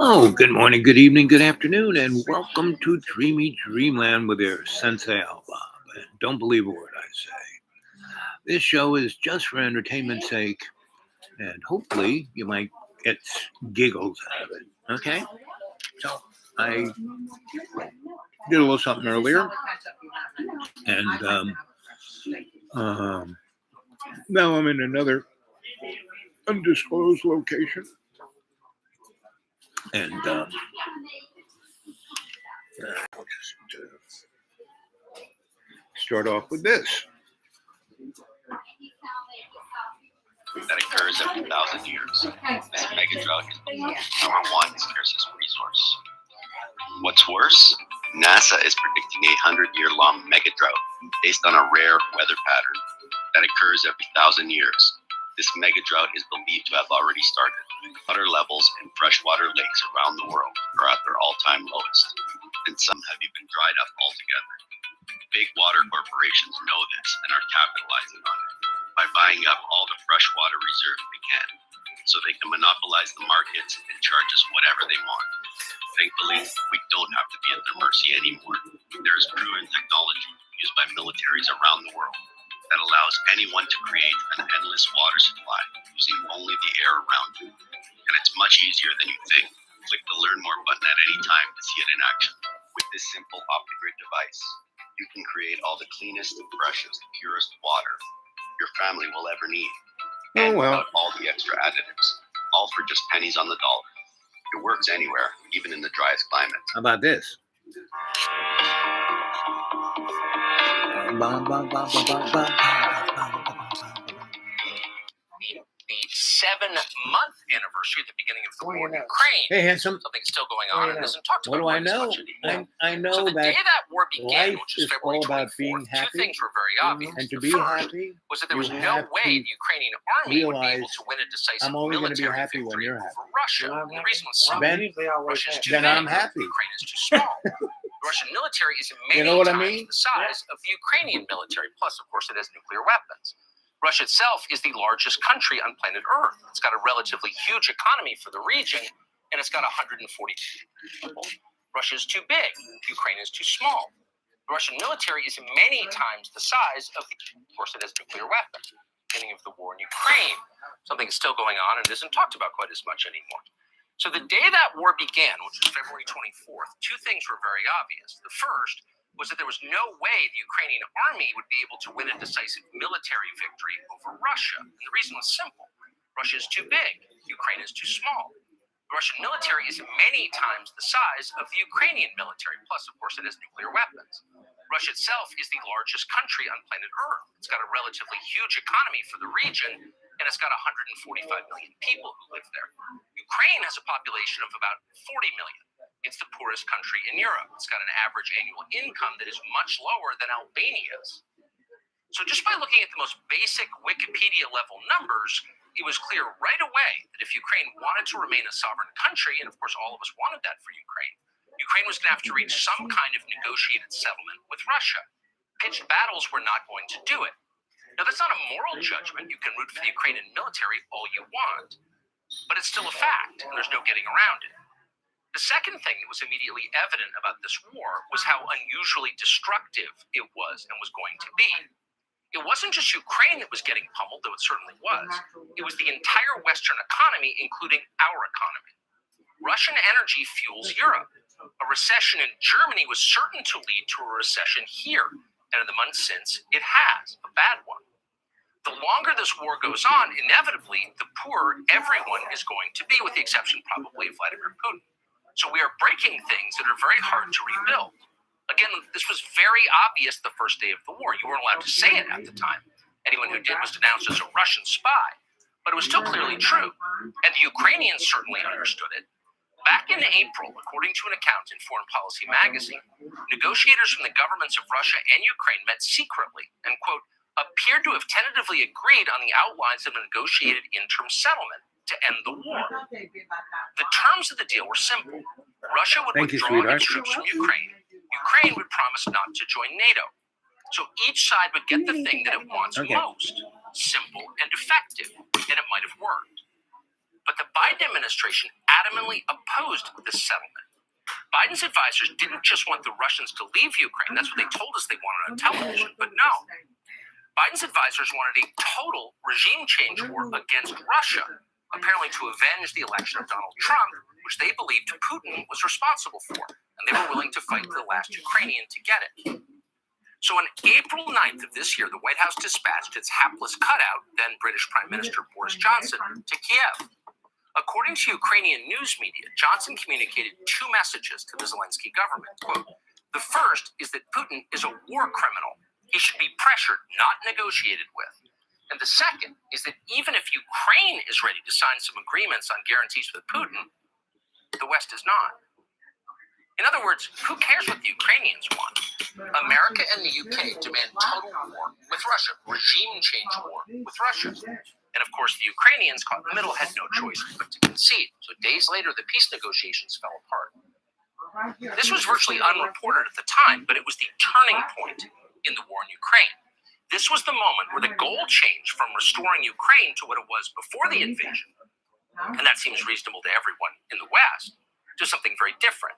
Oh, good morning, good evening, good afternoon, and welcome to Dreamy Dreamland with your Sensei Al Bob. And don't believe a word I say. This show is just for entertainment's sake, and hopefully you might get giggles out of it. Okay? So I did a little something earlier, and now I'm in another undisclosed location, and I'll just start off with this. That occurs every 1,000 years. This mega drought is the number one scarcest resource. What's worse? NASA is predicting a 100-year-long mega drought based on a rare weather pattern that occurs every 1,000 years. This mega drought is believed to have already started. Water levels in freshwater lakes around the world are at their all-time lowest, and some have even dried up altogether. Big water corporations know this and are capitalizing on it by buying up all the freshwater reserve they can, so they can monopolize the markets and charge us whatever they want. Thankfully, we don't have to be at their mercy anymore. There is proven technology used by militaries around the world that allows anyone to create an endless water supply using only the air around you. And it's much easier than you think. Click the Learn More button at any time to see it in action. With this simple off-the-grid device, you can create all the cleanest, freshest, purest water your family will ever need. And without all the extra additives, all for just pennies on the dollar. It works anywhere, even in the driest climates. How about this? The 7-month anniversary of the beginning of the war in Ukraine. Hey, handsome. Something's still going on and isn't talked about. What do I know? I know so the that day that war began, life which is is February all about 24th, being two happy, things were very obvious. and to the be first happy, was that there was you no have way to the Ukrainian army would be realize able to win a decisive I'm only going to be military happy when victory you're happy. over Russia. And the reason was simple. Russia's too Then big, I'm happy. Ukraine is too small. The Russian military is many You know what I times mean? the size of the Ukrainian military. Plus, of course, it has nuclear weapons. Russia itself is the largest country on planet Earth. It's got a relatively huge economy for the region, and it's got 140 people. Russia is too big. Ukraine is too small. The Russian military is many times the size of of course, it has nuclear weapons. Beginning of the war in Ukraine, something is still going on and isn't talked about quite as much anymore. So the day that war began, which was February 24th, two things were very obvious. The first was that there was no way the Ukrainian army would be able to win a decisive military victory over Russia. And the reason was simple. Russia is too big. Ukraine is too small. The Russian military is many times the size of the Ukrainian military. Plus, of course, it has nuclear weapons. Russia itself is the largest country on planet Earth. It's got a relatively huge economy for the region, and it's got 145 million people who live there. Ukraine has a population of about 40 million. It's the poorest country in Europe. It's got an average annual income that is much lower than Albania's. So just by looking at the most basic Wikipedia-level numbers, it was clear right away that if Ukraine wanted to remain a sovereign country, and of course all of us wanted that for Ukraine, Ukraine was going to have to reach some kind of negotiated settlement with Russia. Pitched battles were not going to do it. Now, that's not a moral judgment. You can root for the Ukrainian military all you want, but it's still a fact, and there's no getting around it. The second thing that was immediately evident about this war was how unusually destructive it was and was going to be. It wasn't just Ukraine that was getting pummeled, though it certainly was. It was the entire Western economy, including our economy. Russian energy fuels Europe. A recession in Germany was certain to lead to a recession here, and in the months since, it has, a bad one. The longer this war goes on, inevitably, the poorer everyone is going to be, with the exception probably of Vladimir Putin. So we are breaking things that are very hard to rebuild. Again, this was very obvious the first day of the war. You weren't allowed to say it at the time. Anyone who did was denounced as a Russian spy. But it was still clearly true. And the Ukrainians certainly understood it. Back in April, according to an account in Foreign Policy magazine, negotiators from the governments of Russia and Ukraine met secretly and, quote, appeared to have tentatively agreed on the outlines of a negotiated interim settlement to end the war. The terms of the deal were simple. Russia would withdraw its troops from Ukraine. Ukraine would promise not to join NATO. So each side would get the thing that it wants most. Simple and effective. effective and it might have worked. But the Biden administration adamantly opposed this settlement. Biden's advisors didn't just want the Russians to leave Ukraine. That's what they told us they wanted on television. But no. Biden's advisors wanted a total regime change war against Russia, apparently to avenge the election of Donald Trump, which they believed Putin was responsible for. And they were willing to fight to the last Ukrainian to get it. So on April 9th of this year, the White House dispatched its hapless cutout, then British Prime Minister Boris Johnson, to Kiev. According to Ukrainian news media, Johnson communicated two messages to the Zelensky government. Quote, the first is that Putin is a war criminal. He should be pressured, not negotiated with. And the second is that even if Ukraine is ready to sign some agreements on guarantees with Putin, the West is not. In other words, who cares what the Ukrainians want? America and the UK demand total war with Russia, regime change war with Russia. And of course, the Ukrainians caught in the middle had no choice but to concede. So days later, the peace negotiations fell apart. This was virtually unreported at the time, but it was the turning point in the war in Ukraine. This was the moment where the goal changed from restoring Ukraine to what it was before the invasion, and that seems reasonable to everyone in the West, to something very different.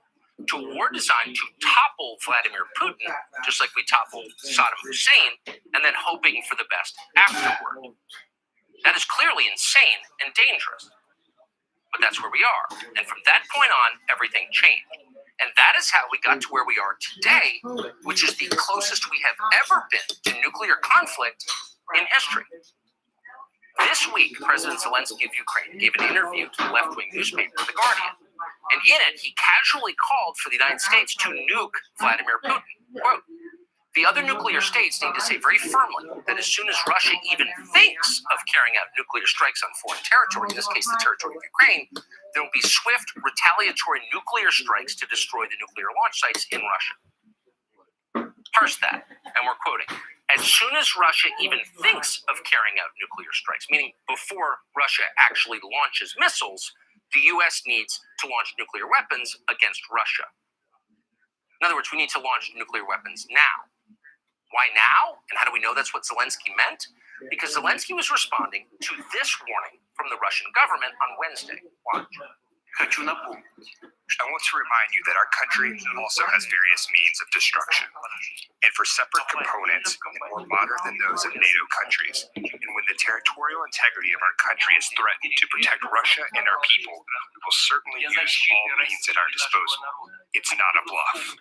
To a war designed to topple Vladimir Putin, just like we toppled Saddam Hussein, and then hoping for the best afterward. That is clearly insane and dangerous. But that's where we are. And from that point on, everything changed. And that is how we got to where we are today, which is the closest we have ever been to nuclear conflict in history. This week, President Zelensky of Ukraine gave an interview to the left-wing newspaper, The Guardian. And in it, he casually called for the United States to nuke Vladimir Putin. Quote, the other nuclear states need to say very firmly that as soon as Russia even thinks of carrying out nuclear strikes on foreign territory, in this case the territory of Ukraine, there will be swift retaliatory nuclear strikes to destroy the nuclear launch sites in Russia. Parse that, and we're quoting, as soon as Russia even thinks of carrying out nuclear strikes, meaning before Russia actually launches missiles, the U.S. needs to launch nuclear weapons against Russia. In other words, we need to launch nuclear weapons now. Why now? And how do we know that's what Zelensky meant? Because Zelensky was responding to this warning from the Russian government on Wednesday. Watch. Хочу напомнить. I want to remind you that our country also has various means of destruction, and for separate components and more modern than those of NATO countries. And when the territorial integrity of our country is threatened to protect Russia and our people, we will certainly use all means at our disposal. It's not a bluff.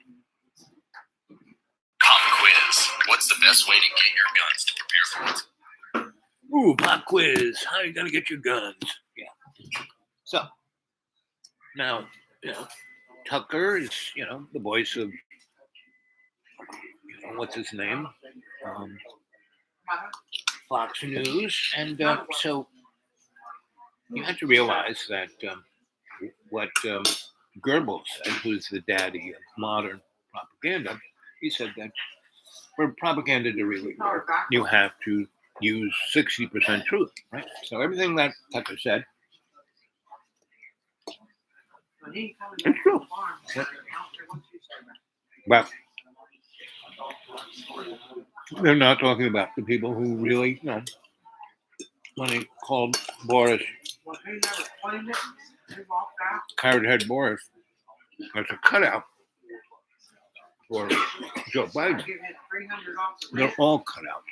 Pop quiz. What's the best way to get your guns to prepare for it? Ooh, pop quiz. How are you going to get your guns? Yeah. So, now, Tucker is, the voice of, what's his name? Fox News. And so you have to realize that what Goebbels said, who's the daddy of modern propaganda, he said that for propaganda to really work, you have to use 60% truth, right? So everything that Tucker said, it's true. But they're not talking about the people who really, when they called Boris, Carrot Head Boris, as a cutout for Joe Biden. They're all cut out.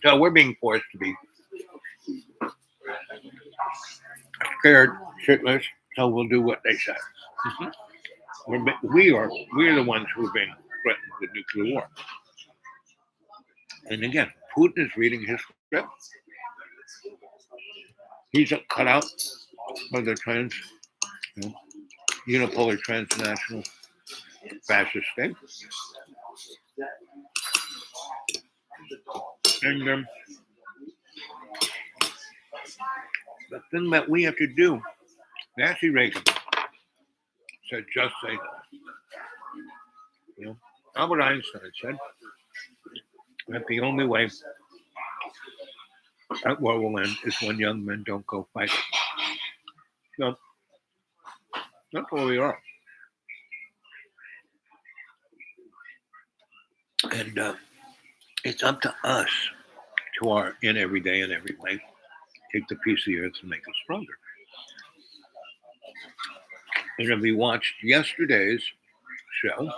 So we're being forced to be scared shitless, so we'll do what they say. We are the ones who are being threatened with nuclear war. And again, Putin is reading his script. He's a cutout of the unipolar transnational fascist state. And the thing that we have to do, Nancy Reagan said, just say that. Albert Einstein said that the only way That war will end is when young men don't go fighting. So that's where we are. And it's up to us to our in every day in every way. Take the piece of the earth and make it stronger. And if we watched yesterday's show,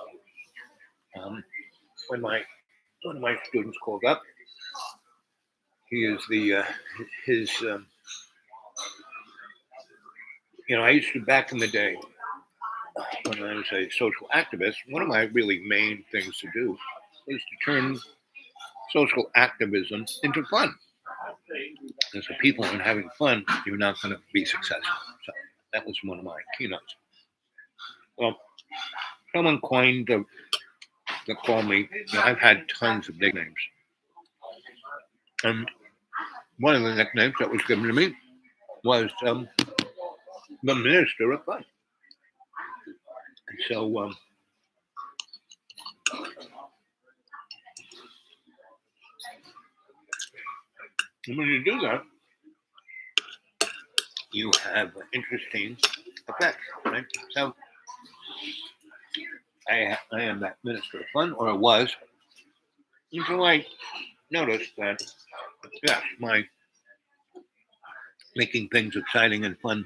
when one of my students called up, he is his I used to back in the day when I was a social activist. One of my really main things to do was to turn social activism into fun. Because if people aren't having fun, you're not going to be successful. So that was one of my keynotes. Well, someone coined they call me. I've had tons of nicknames, and one of the nicknames that was given to me was the Minister of Fun. And so when you do that, you have interesting effects, right? So I am that Minister of Fun, or I was, until I noticed that, yes, my making things exciting and fun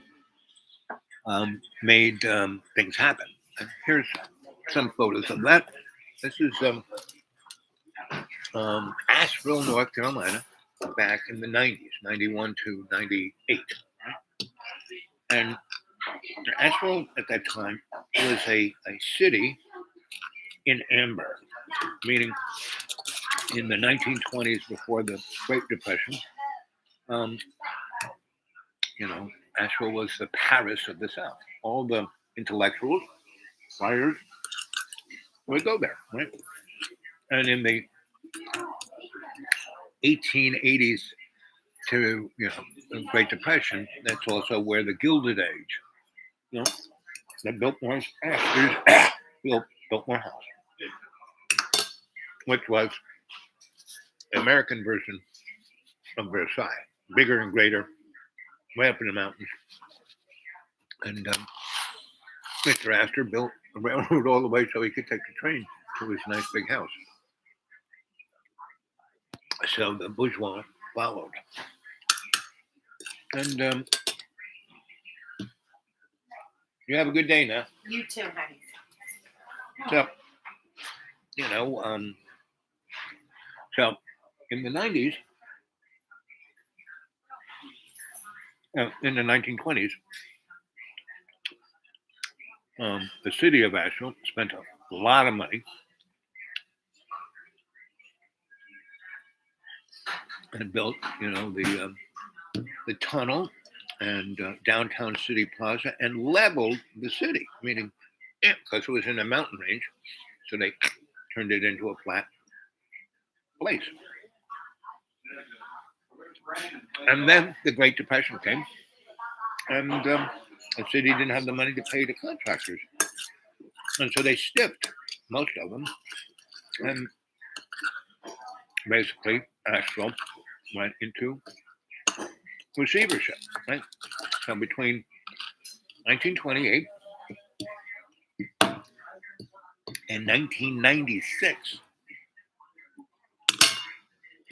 made things happen. And here's some photos of that. This is Asheville, North Carolina, back in the 90s, 91 to 98. And Asheville at that time was a city in amber, meaning in the 1920s, before the Great Depression, Asheville was the Paris of the South. All the intellectuals, writers, would go there, right? And in the 1880s to the Great Depression, that's also where the Gilded Age, the Biltmore Astor's built Biltmore House, which was the American version of Versailles, bigger and greater, way up in the mountains. And Mr. Astor built a railroad all the way so he could take the train to his nice big house. So the bourgeois followed. And you have a good day now. You too, honey. So, so in the 90s, in the 1920s, the city of Asheville spent a lot of money and built, the tunnel and downtown City Plaza and leveled the city, meaning, because it was in a mountain range, so they turned it into a flat place. And then the Great Depression came, and the city didn't have the money to pay the contractors. And so they stiffed most of them, and basically Asheville went into receivership, right? So between 1928 and 1996,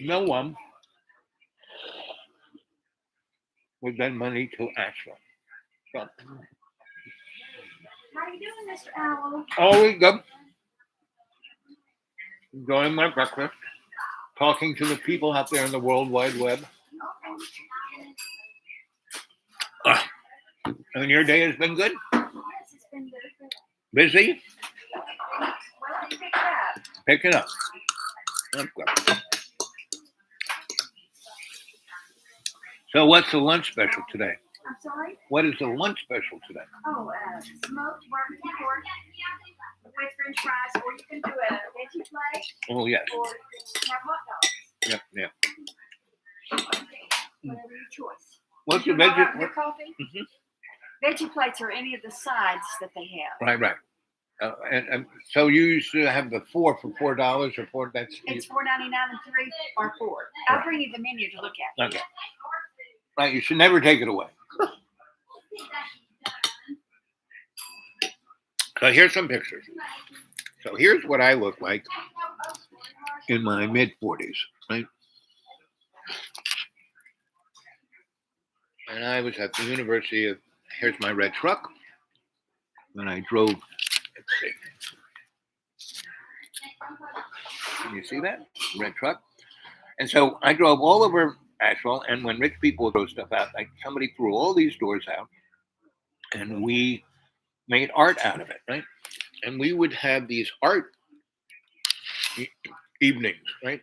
no one would lend money to Asheville. So, How you doing, Mr. Owl? always good. Enjoying my breakfast, talking to the people out there in the World Wide Web. And your day has been good? Yes, it's been very good. Busy? Well, you pick it up. Picking up. That's good. So what's the lunch special today? I'm sorry? What is the lunch special today? Oh, smoked barbecue pork with french fries, or you can do a veggie plate, Oh, yes. or you can have hot dogs. Yep. Whatever your choice. What's the You have veggie? your coffee? Mhm. Veggie plates are any of the sides that they have. Right. And so you used to have the four for $4 or four. That's It's $4.99 and 3 or 4. I'll bring you the menu to look at. okay. Right. You should never take it away. So here's some pictures. So here's what I look like in my mid-40s, right? And I was at the University of. Here's my red truck. And I drove. Let's see. Can you see that red truck? And so I drove all over Asheville. And when rich people throw stuff out, like somebody threw all these doors out, and we made art out of it, right? And we would have these art evenings, right?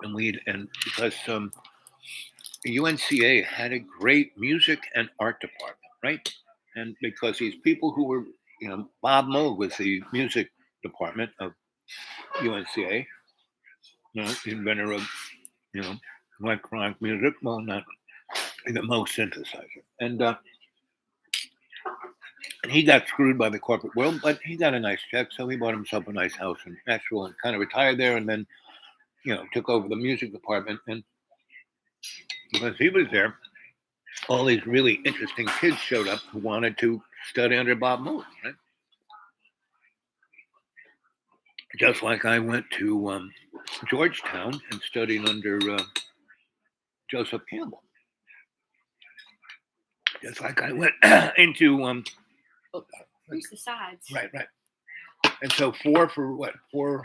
And because the UNCA had a great music and art department, right? And because these people who were, Bob Moog was the music department of UNCA, inventor of, electronic music. Well, not the Moog synthesizer, and he got screwed by the corporate world, but he got a nice check, so he bought himself a nice house in Nashville and kind of retired there, and then, took over the music department. And because he was there, all these really interesting kids showed up who wanted to study under Bob Moog, right? Just like I went to Georgetown and studied under Joseph Campbell. Just like I went into Here's the sides. right. And so 4 for what? 4.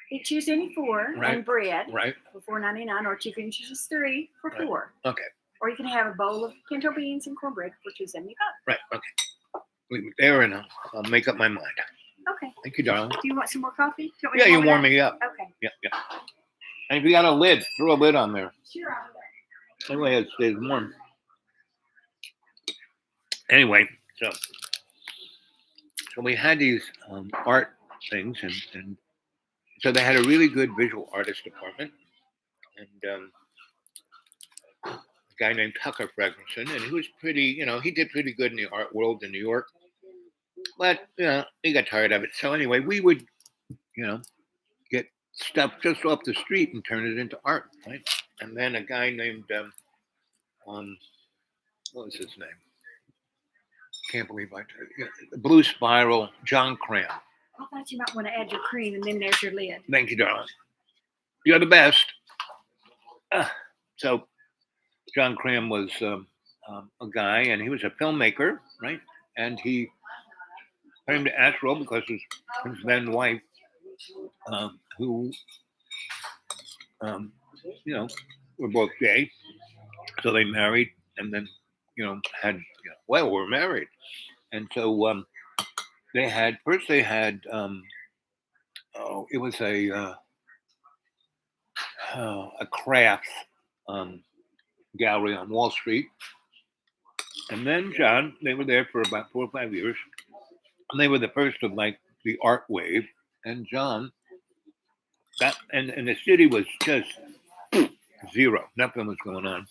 You choose any 4 Right. and bread Right. for $4.99, or you can choose 3 for Right. 4. Okay. Or you can have a bowl of pinto beans and cornbread for $2.75. Right. Okay. Leave it there, and I'll make up my mind. Okay. Thank you, darling. Do you want some more coffee? Do want me Yeah, to you warm it warm up? me up. Okay. Yeah. And if you got a lid, throw a lid on there. Sure, I'll do that. Anyway, it stays warm. Anyway, so we had these art things, and so they had a really good visual artist department, and a guy named Tucker Fredrickson, and he was pretty, he did pretty good in the art world in New York, but he got tired of it. So anyway, we would, get stuff just off the street and turn it into art, right? And then a guy named what was his name? Can't believe the Blue Spiral, John Cram. I thought you might want to add your cream, and then there's your lid. Thank you, darling. You're the best. So John Cram was a guy, and he was a filmmaker, right? And he came to Asheville because his then wife, who, were both gay, so they married, and then, were married, and so they had it was a craft gallery on Wall Street. And then John, they were there for about 4 or 5 years. And they were the first of like the art wave. And John, and the city was just zero. Nothing was going on.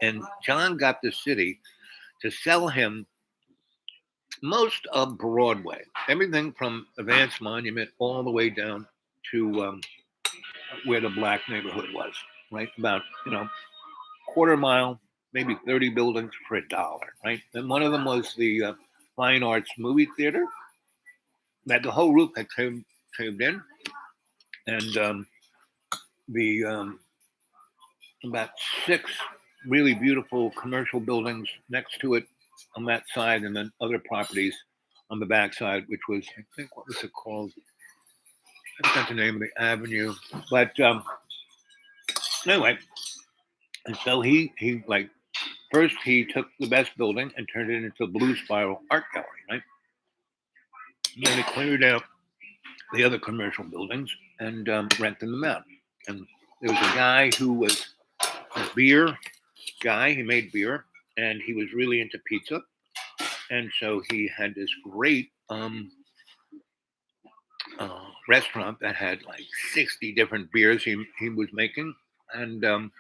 And John got the city to sell him most of Broadway. Everything from Advance Monument all the way down to where the black neighborhood was, right? About, quarter mile, maybe 30 buildings for $1, right? And one of them was the Fine Arts Movie Theater that the whole roof had caved in. And the about 6 really beautiful commercial buildings next to it on that side, and then other properties on the back side, which was, I think, what was it called? I forgot the name of the avenue. But anyway, and so he first he took the best building and turned it into a Blue Spiral Art Gallery, right? And then he cleared out the other commercial buildings and rented them out. And there was a guy who was a beer guy. He made beer, and he was really into pizza. And so he had this great restaurant that had like 60 different beers he was making. And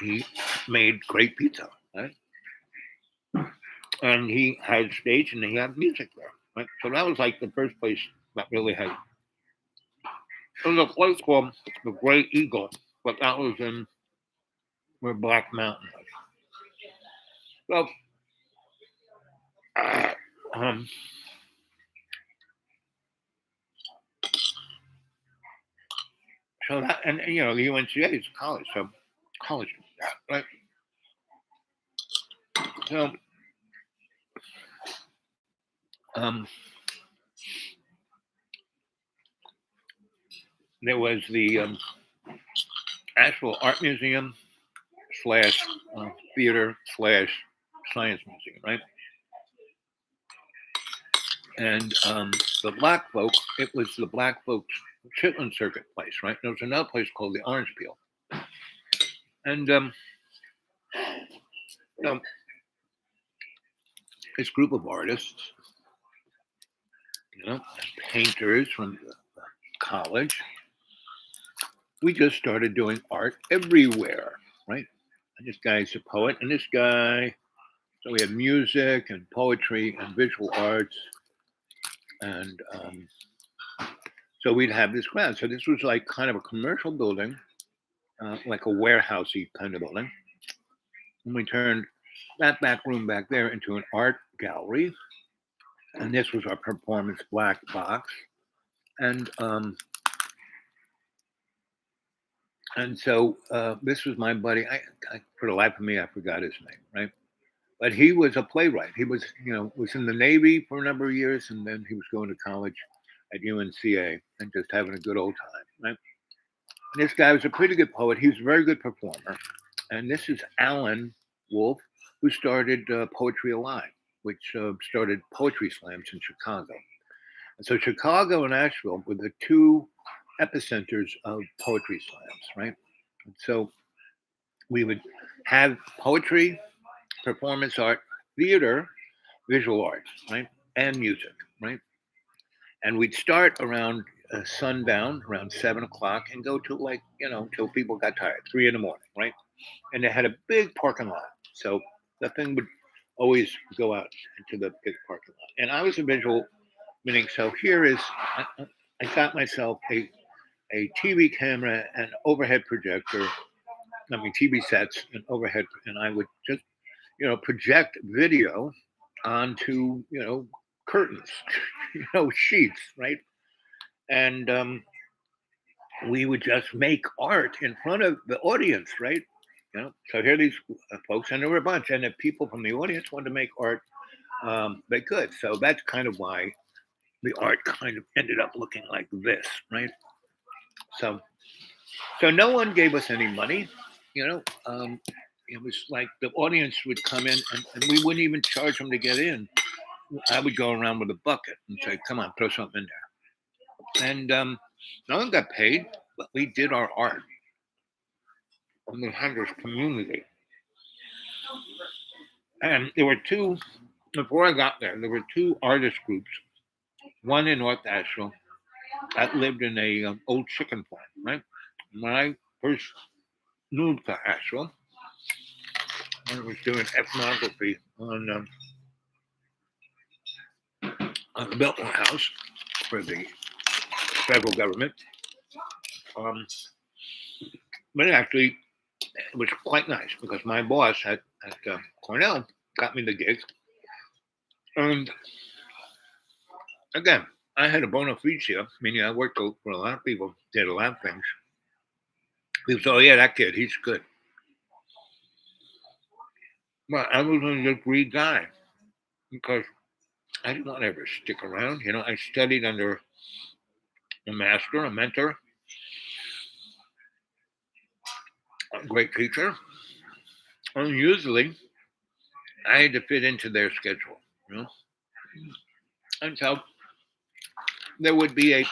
he made great pizza, right? And he had stage and he had music there, right? So that was like the first place that really had. It was a place called the Great Eagle, but that was in where Black Mountain was. So, um, so that, and you know, the UNCA is college, so college, right? So, um, there was the actual art museum slash theater slash science museum, right? And the black folk, it was the black folks Chitlin Circuit place, right? There was another place called the Orange Peel, and you know, this group of artists, you know, painters from the college, we just started doing art everywhere, right? And this guy's a poet, and this guy. So we had music and poetry and visual arts, and so we'd have this class. So this was like kind of a commercial building, like a warehousey kind of building. And we turned that back room back there into an art gallery, and this was our performance black box. And so this was my buddy. For the life of me, I forgot his name, right? But he was a playwright. He was, you know, was in the Navy for a number of years, and then he was going to college at UNCA and just having a good old time, right? And this guy was a pretty good poet. He was a very good performer. And this is Alan Wolf, who started Poetry Alive, which started poetry slams in Chicago. And so Chicago and Asheville were the two epicenters of poetry slams, right? And so we would have poetry, performance art, theater, visual arts, right? And music, right? And we'd start around sundown, around 7 o'clock, and go to like, you know, till people got tired, 3 in the morning, right? And they had a big parking lot. So the thing would always go out into the big parking lot. And I was a visual, meaning, so here is, I got myself a TV camera and overhead projector, I mean, TV sets and overhead, and I would just, you know, project video onto, you know, curtains, you know, sheets, right? And we would just make art in front of the audience, right? You know, so here are these folks, and there were a bunch, and if people from the audience wanted to make art, they could. So that's kind of why the art kind of ended up looking like this, right? So, so no one gave us any money, you know. It was like the audience would come in, and we wouldn't even charge them to get in. I would go around with a bucket and say, "Come on, throw something in there." And no one got paid, but we did our art. And we had this community. And there were two, before I got there were two artist groups, one in North Asheville that lived in a old chicken farm, right? When I first moved to Asheville, I was doing ethnography on the Biltmore House for the federal government. But actually, it was quite nice because my boss at Cornell got me the gig. And again, I had a bona fide, meaning I worked for a lot of people, did a lot of things. People said, "Oh yeah, that kid, he's good." Well, I was a great guy because I didn't want to ever stick around. You know, I studied under a master, a mentor, a great teacher, and usually I had to fit into their schedule. You know, and so there would be a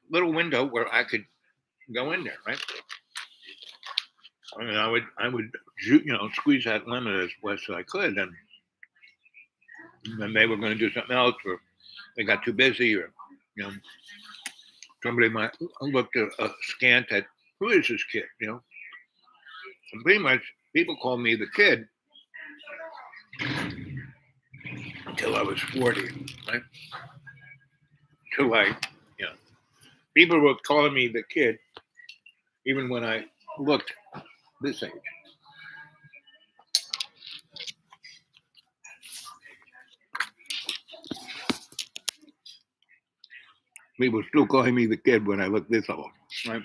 little window where I could go in there, right? I mean, I would, you know, squeeze that lemon as best as I could, and then they were going to do something else, or they got too busy, or you know, somebody might look askant at who is this kid, you know. And pretty much people called me the kid until I was 40, right? Till people were calling me the kid even when I looked this age. People were still calling me the kid when I looked this old, right?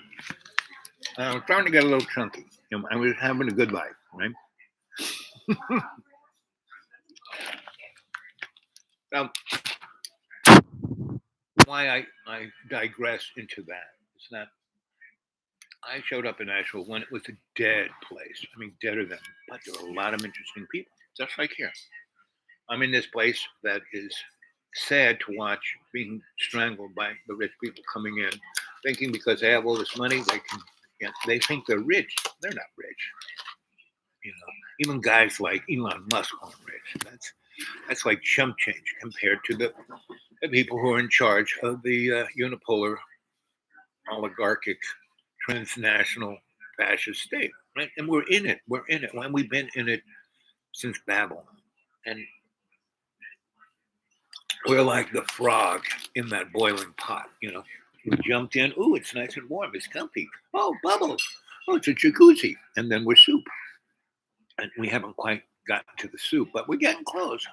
I was starting to get a little chunky. I was having a good life, right? Now, why I digress into that. It's that I showed up in Nashville when it was a dead place. I mean, deader than, but there were a lot of interesting people, just like here. I'm in this place that is sad to watch being strangled by the rich people coming in, thinking because they have all this money, they can. They think they're rich. They're not rich. Even guys like Elon Musk aren't rich. That's like chump change compared to the people who are in charge of the unipolar, oligarchic, transnational fascist state. Right, and we're in it. We're in it. When we've been in it since Babylon, and we're like the frog in that boiling pot. We jumped in. Ooh, it's nice and warm. It's comfy. Oh, bubbles. Oh, it's a jacuzzi. And then we're soup. And we haven't quite gotten to the soup, but we're getting close.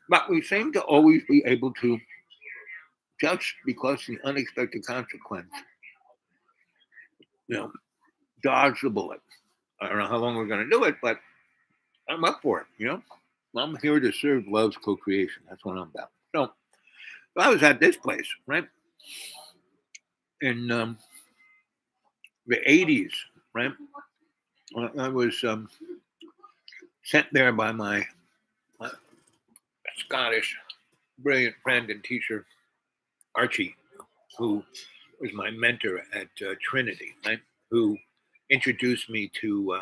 But we seem to always be able to, just because the unexpected consequence, dodge the bullet. I don't know how long we're going to do it, but I'm up for it. I'm here to serve love's co-creation. That's what I'm about. So I was at this place, right? In the 80s, right? I was sent there by my Scottish brilliant friend and teacher, Archie, who was my mentor at Trinity, right? Who introduced me to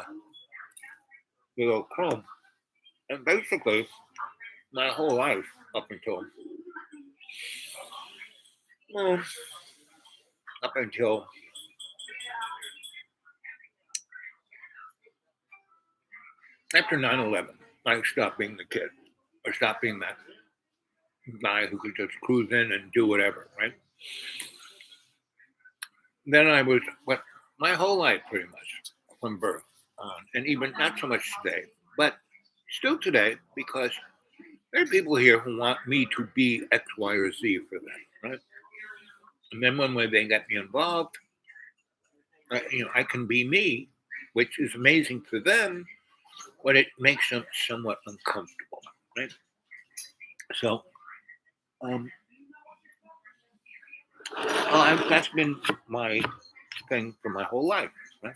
little Chrome. And basically, my whole life up until well, up until after 9/11, I stopped being the kid. I stopped being that guy who could just cruise in and do whatever, right? Then I was, what, my whole life pretty much from birth on, and even not so much today, but still today, because there are people here who want me to be X, Y, or Z for them, right? And then when they get me involved, I can be me, which is amazing for them, but it makes them somewhat uncomfortable, right? So, that's been my thing for my whole life, right?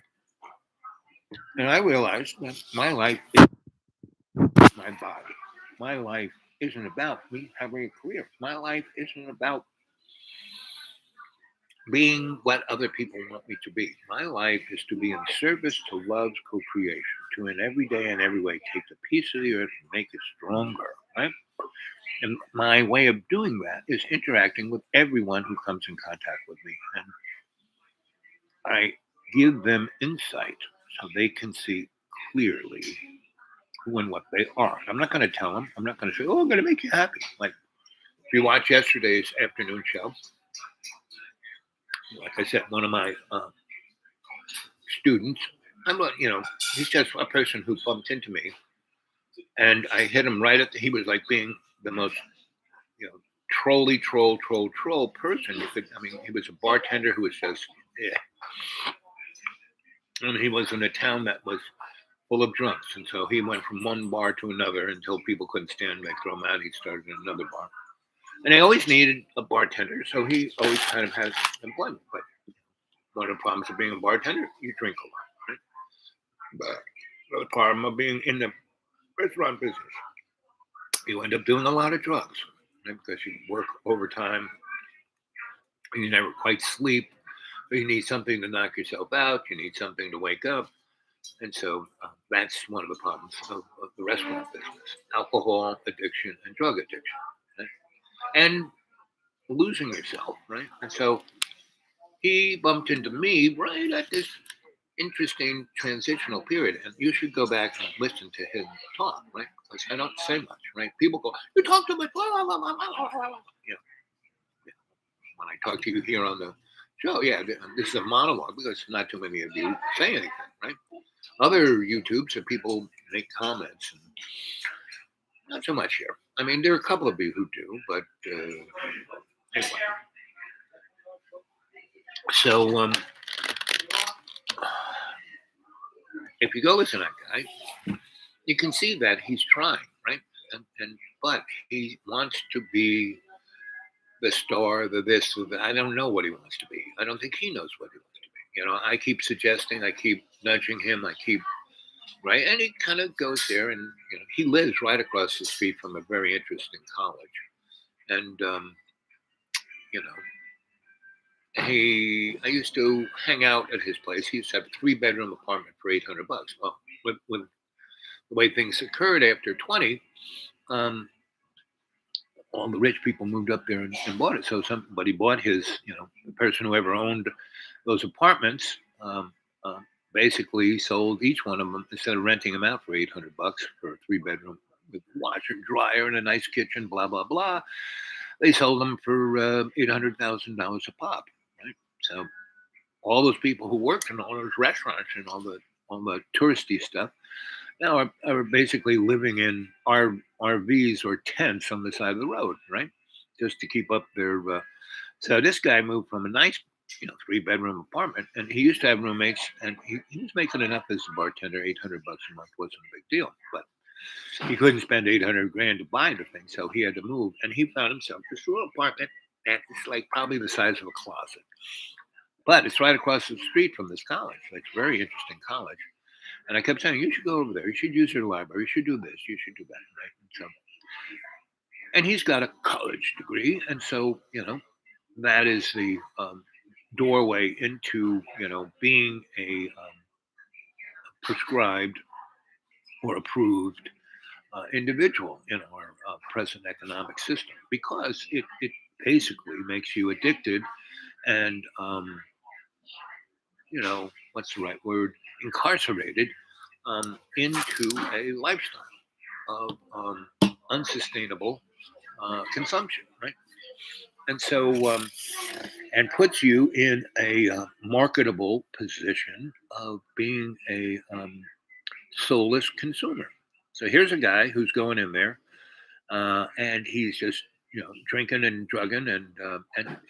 And I realized that my life is my body. My life isn't about me having a career. My life isn't about being what other people want me to be. My life is to be in service to love's co-creation, to in every day and every way take the piece of the earth and make it stronger, right? And my way of doing that is interacting with everyone who comes in contact with me. And I give them insight so they can see clearly who and what they are. I'm not going to tell them. I'm not going to say, oh, I'm going to make you happy. Like, if you watch yesterday's afternoon show, like I said, one of my students, he's just a person who bumped into me, and I hit him right he was like being the most, troll person. He was a bartender who was just, yeah. And he was in a town that was full of drunks, and so he went from one bar to another until people couldn't stand him. They throw him out. He started in another bar, and they always needed a bartender, so he always kind of has employment. But one of the problems of being a bartender, you drink a lot, right? But the problem of being in the restaurant business, you end up doing a lot of drugs, right? Because you work overtime, and you never quite sleep. But you need something to knock yourself out. You need something to wake up. And so that's one of the problems of the restaurant business: alcohol addiction and drug addiction, right? And losing yourself, right? And so he bumped into me right at this interesting transitional period, and you should go back and listen to him talk, right? Because I don't say much, right? People go, "You talk too much," blah, blah, blah, blah, blah, blah, blah. You know, when I talk to you here on the show, yeah, this is a monologue because not too many of you say anything, right? Other YouTubes, and people make comments, and not so much here. I mean, there are a couple of you who do, but anyway. So if you go listen to that guy, you can see that he's trying, right? And but he wants to be the star, the this, the that. I don't know what he wants to be. I don't think he knows what he wants to be. You know, I keep suggesting, I keep nudging him, I keep right, and he kind of goes there, and you know, he lives right across the street from a very interesting college, and you know, I used to hang out at his place. He used to have a 3-bedroom apartment for $800. Well, with the way things occurred after 20, um, all the rich people moved up there and bought it. So somebody bought his, you know, the person who ever owned those apartments uh, basically sold each one of them instead of renting them out for $800 for a 3-bedroom with washer and dryer and a nice kitchen, blah blah blah. They sold them for $800,000 a pop. Right? So all those people who worked in all those restaurants and all the touristy stuff now are basically living in RVs or tents on the side of the road, right? Just to keep up their. So this guy moved from a nice, you know, 3-bedroom apartment, and he used to have roommates, and he was making enough as a bartender. $800 a month wasn't a big deal, but he couldn't spend 800 grand to buy the thing, so he had to move, and he found himself this little apartment that's like probably the size of a closet, but it's right across the street from this college. It's a very interesting college. And I kept saying, you should go over there. You should use your library. You should do this. You should do that. Right. And he's got a college degree. And so, you know, that is the doorway into, you know, being a prescribed or approved individual in our present economic system because it basically makes you addicted and, you know, what's the right word? Incarcerated into a lifestyle of unsustainable consumption, right? And so, and puts you in a marketable position of being a soulless consumer. So here's a guy who's going in there, and he's just you know drinking and drugging, and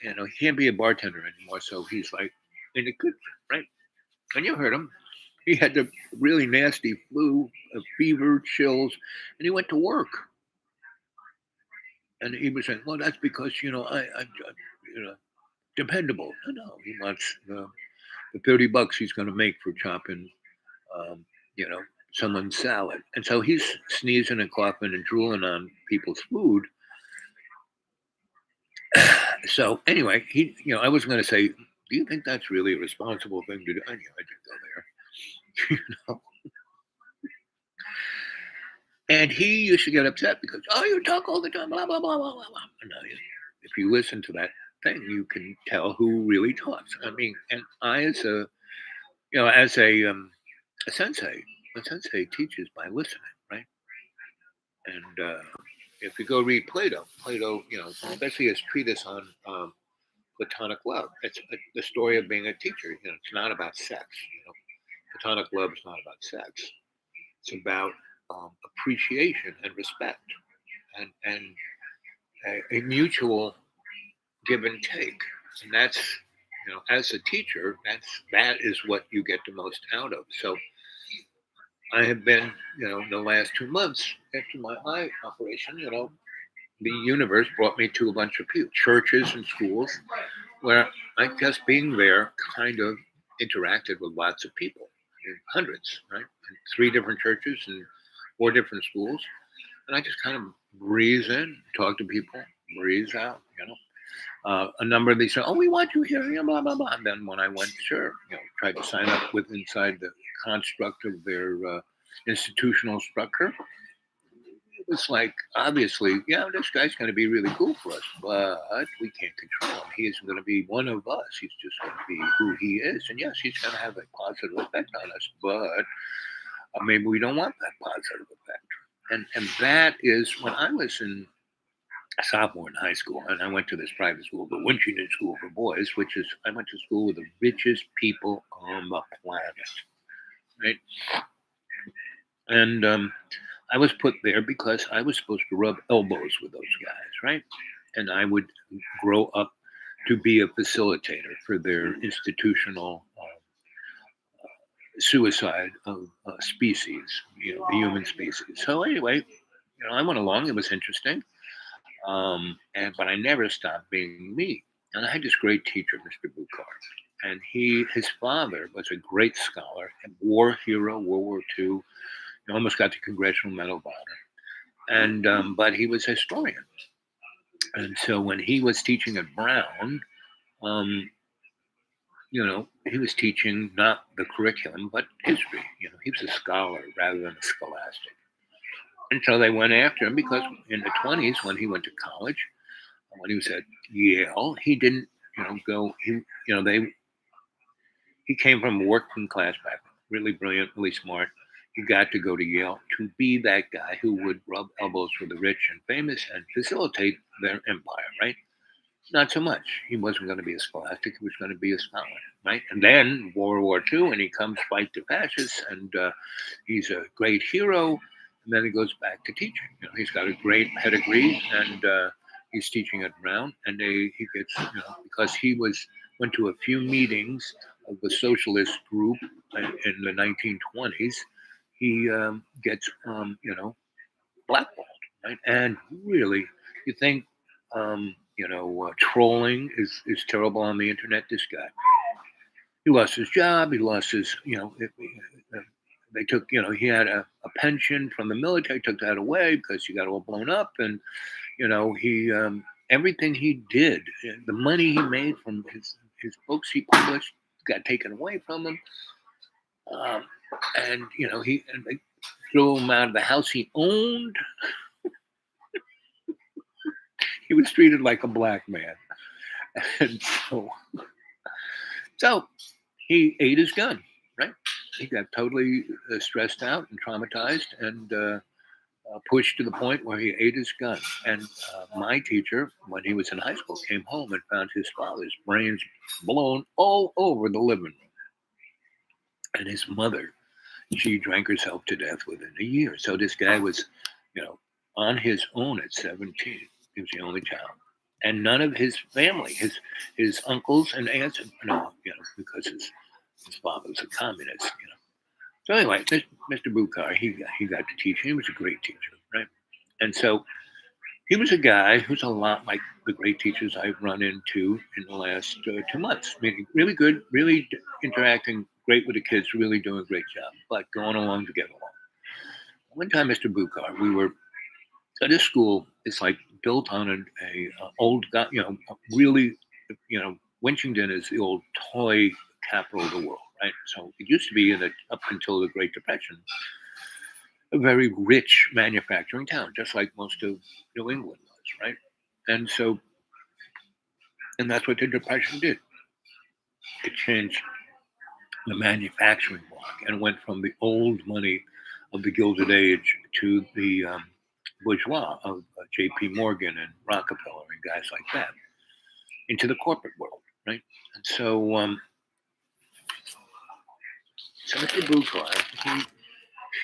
you know he can't be a bartender anymore. So he's like in the kitchen, right? And you heard him. He had the really nasty flu, a fever, chills, and he went to work. And he was saying, "Well, that's because you know I you know, dependable." No, he wants the $30 he's going to make for chopping, um, you know, someone's salad. And so he's sneezing and coughing and drooling on people's food. So anyway, you know, I was going to say, "Do you think that's really a responsible thing to do?" I did go there, you know. And he used to get upset because, "Oh, you talk all the time, blah blah blah blah blah blah." No, if you listen to that thing, you can tell who really talks. I mean, and I, as a you know, as a sensei teaches by listening, right? And if you go read Plato, you know, especially his treatise on platonic love, it's the story of being a teacher. You know, it's not about sex. You know, platonic love is not about sex. It's about appreciation and respect, and a mutual give and take. And that's you know, as a teacher, that is what you get the most out of. So I have been, you know, the last 2 months after my eye operation, you know, the universe brought me to a bunch of people, churches and schools, where I just being there kind of interacted with lots of people, hundreds, right? In 3 different churches and 4 different schools. And I just kind of breeze in, talk to people, breeze out, you know. A number of these said, "Oh, we want you here," blah blah blah. And then when I went, sure, you know, tried to sign up with inside the construct of their institutional structure, it was like, obviously, yeah, this guy's going to be really cool for us, but we can't control him. He isn't going to be one of us. He's just going to be who he is. And yes, he's going to have a positive effect on us, but maybe we don't want that positive effect. And that is when I was in sophomore in high school, and I went to this private school, the Winchington School for Boys, which is, I went to school with the richest people on the planet, right? And I was put there because I was supposed to rub elbows with those guys, right? And I would grow up to be a facilitator for their institutional suicide of species, the human species. So anyway, I went along. It was interesting, but I never stopped being me. And I had this great teacher, Mr. Buchar, and his father was a great scholar, a war hero, World War II. He almost got the Congressional Medal of Honor, and but he was a historian. And so when he was teaching at Brown, um, he was teaching not the curriculum, but history. He was a scholar rather than a scholastic. And so they went after him because in the 20s, when he went to college, when he was at Yale, he didn't, go. He came from a working class background, really brilliant, really smart. He got to go to Yale to be that guy who would rub elbows with the rich and famous and facilitate their empire, right? Not so much. He wasn't going to be a scholastic. He was going to be a scholar, right? And then World War II, and he comes fight the fascists, and he's a great hero. And then he goes back to teaching. He's got a great pedigree, and he's teaching at Brown. And he gets, because he went to a few meetings of the socialist group in the 1920s. He gets, blackballed, right? And really, you think, trolling is terrible on the internet. This guy, he lost his job. He lost his, they took, he had a pension from the military, took that away because he got all blown up. And, he, everything he did, the money he made from his books he published got taken away from him. And, and they threw him out of the house he owned. He was treated like a black man. And so he ate his gun, right? He got totally stressed out and traumatized and pushed to the point where he ate his gun. And my teacher, when he was in high school, came home and found his father's brains blown all over the living room. And his mother, she drank herself to death within a year. So this guy was, on his own at 17. He was the only child. And none of his family, his uncles and aunts, because his father was a communist, So anyway, Mr. Buchar, he got to teach. He was a great teacher, right? And so he was a guy who's a lot like the great teachers I've run into in the last 2 months. Meaning really good, really interacting great with the kids, really doing a great job, but going along to get along. One time, Mr. Buchar, we were at this school. It's like built on a old, really, Winchington is the old toy capital of the world, right? So it used to be up until the Great Depression, a very rich manufacturing town, just like most of New England was, right? And that's what the Depression did. It changed the manufacturing block and went from the old money of the Gilded Age to the bourgeois of J.P. Morgan and Rockefeller and guys like that into the corporate world, right? And so Mr. Buchar,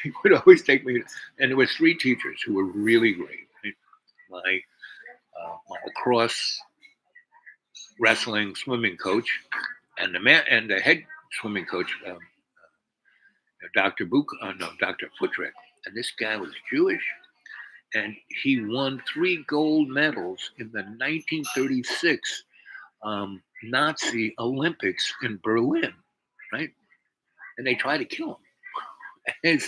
he would always take me, and there were 3 teachers who were really great. Right? My lacrosse, wrestling, swimming coach, and the head swimming coach, Dr. Futtrick. And this guy was Jewish, and he won 3 gold medals in the 1936 Nazi Olympics in Berlin, right? And they tried to kill him.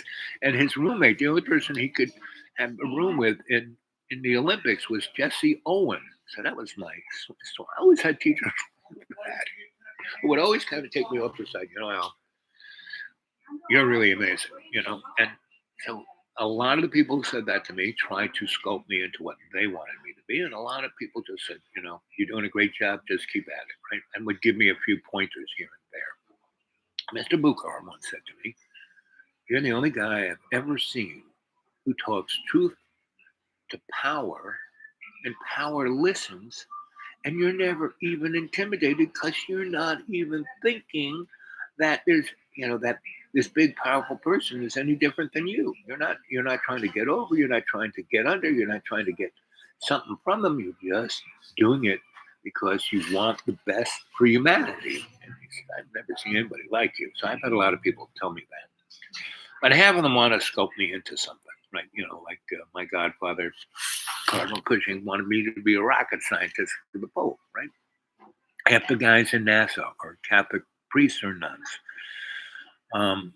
His roommate, the only person he could have a room with in the Olympics, was Jesse Owen. So that was nice. So I always had teachers who would always kind of take me off the side. Al, you're really amazing, And so A lot of the people who said that to me tried to sculpt me into what they wanted me to be, and a lot of people just said, you're doing a great job, just keep at it, right? And would give me a few pointers here and there. Mr. Bukhar once said to me, "You're the only guy I've ever seen who talks truth to power, and power listens, and you're never even intimidated because you're not even thinking that that this big powerful person is any different than you. You're not trying to get over, you're not trying to get under, you're not trying to get something from them, you're just doing it because you want the best for humanity." And he said, "I've never seen anybody like you." So I've had a lot of people tell me that, but half of them want to sculpt me into something, right? Like my godfather Cardinal Cushing wanted me to be a rocket scientist for the Pope, right? Half the guys in NASA are Catholic priests or nuns. And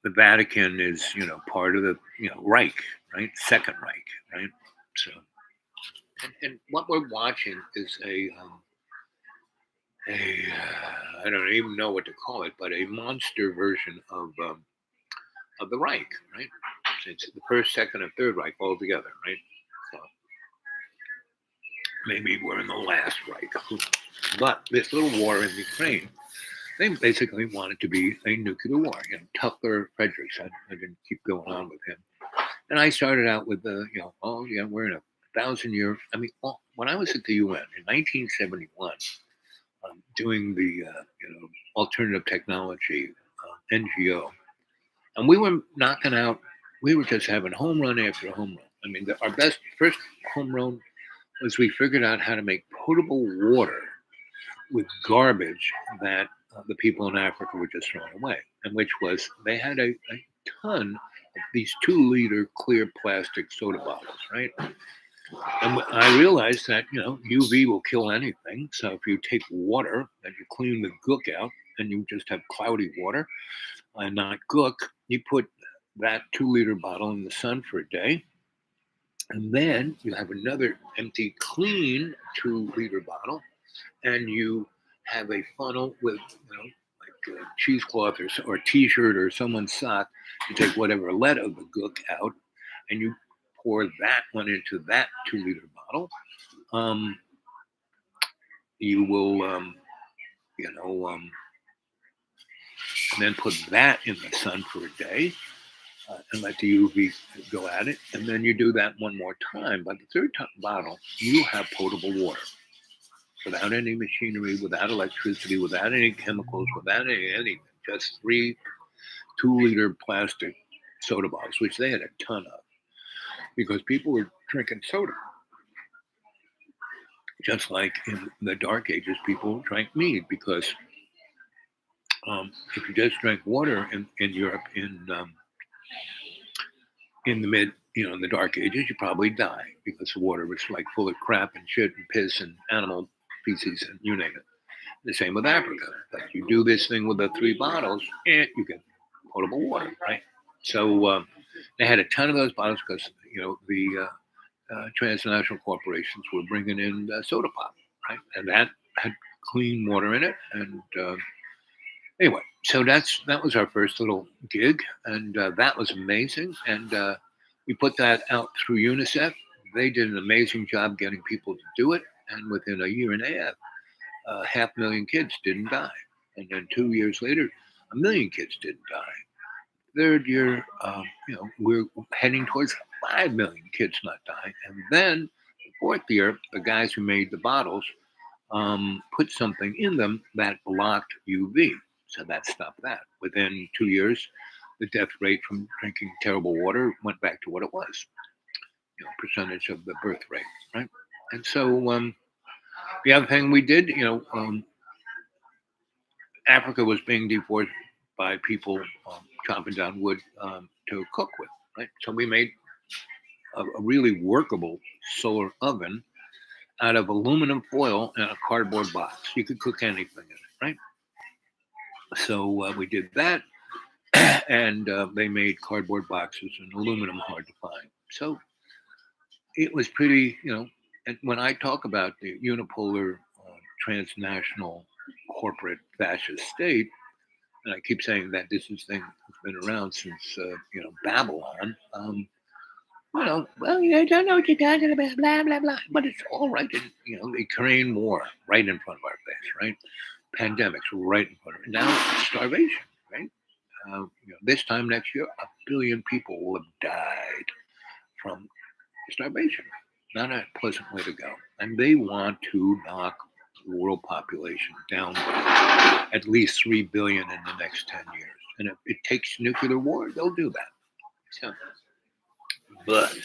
the Vatican is, part of the, Reich, right? Second Reich, right? So, and what we're watching is I don't even know what to call it, but a monster version of the Reich, right? It's the first, second, and third Reich all together, right? So maybe we're in the last Reich. But this little war in Ukraine, they basically wanted to be a nuclear war. Tucker Fredericks, I didn't keep going on with him. And I started out with we're in a 1,000-year. When I was at the UN in 1971, doing the alternative technology NGO, and we were knocking out. We were just having home run after home run. Our best first home run was we figured out how to make potable water with garbage that the people in Africa were just throwing away, and which was they had a ton of these 2-liter clear plastic soda bottles, right? And I realized that UV will kill anything. So if you take water and you clean the gook out, and you just have cloudy water and not gook, you put that 2-liter bottle in the sun for a day, and then you have another empty, clean 2-liter bottle, and you have a funnel with like a cheesecloth or t-shirt or someone's sock. You take whatever let of the gook out, and you pour that one into that 2-liter bottle. You will and then put that in the sun for a day, and let the UV go at it, and then you do that one more time. By the third bottle, you have potable water without any machinery, without electricity, without any chemicals, without anything. Just 3 2-liter plastic soda bottles, which they had a ton of, because people were drinking soda. Just like in the Dark Ages, people drank mead because if you just drank water in Europe in the in the Dark Ages, you probably die because the water was like full of crap and shit and piss and animal feces and you name it. The same with Africa. But you do this thing with the 3 bottles, and you get potable water, right? So they had a ton of those bottles because the transnational corporations were bringing in soda pop, right? And that had clean water in it. And anyway, so that was our first little gig, and that was amazing. And we put that out through UNICEF. They did an amazing job getting people to do it, and within a year and a half, 500,000 kids didn't die. And then 2 years later, 1 million kids didn't die. Third year, we're heading towards 5 million kids not dying. And then the fourth year, the guys who made the bottles put something in them that blocked UV. So that stopped that. Within 2 years, the death rate from drinking terrible water went back to what it was, percentage of the birth rate, right? And so the other thing we did, Africa was being deforested by people chopping down wood to cook with, right? So we made a really workable solar oven out of aluminum foil and a cardboard box. You could cook anything in it, right? So we did that, and they made cardboard boxes and aluminum hard to find. So it was pretty, and when I talk about the unipolar transnational corporate fascist state, and I keep saying that this thing has been around since Babylon. Well, I don't know what you're talking about, blah blah blah. But it's all right. The Ukraine war right in front of our face, right? Pandemics right in front of it. Now starvation, right? This time next year, 1 billion people will have died from starvation. Not a pleasant way to go. And they want to knock the world population down by at least 3 billion in the next 10 years. And if it takes nuclear war, they'll do that. So, but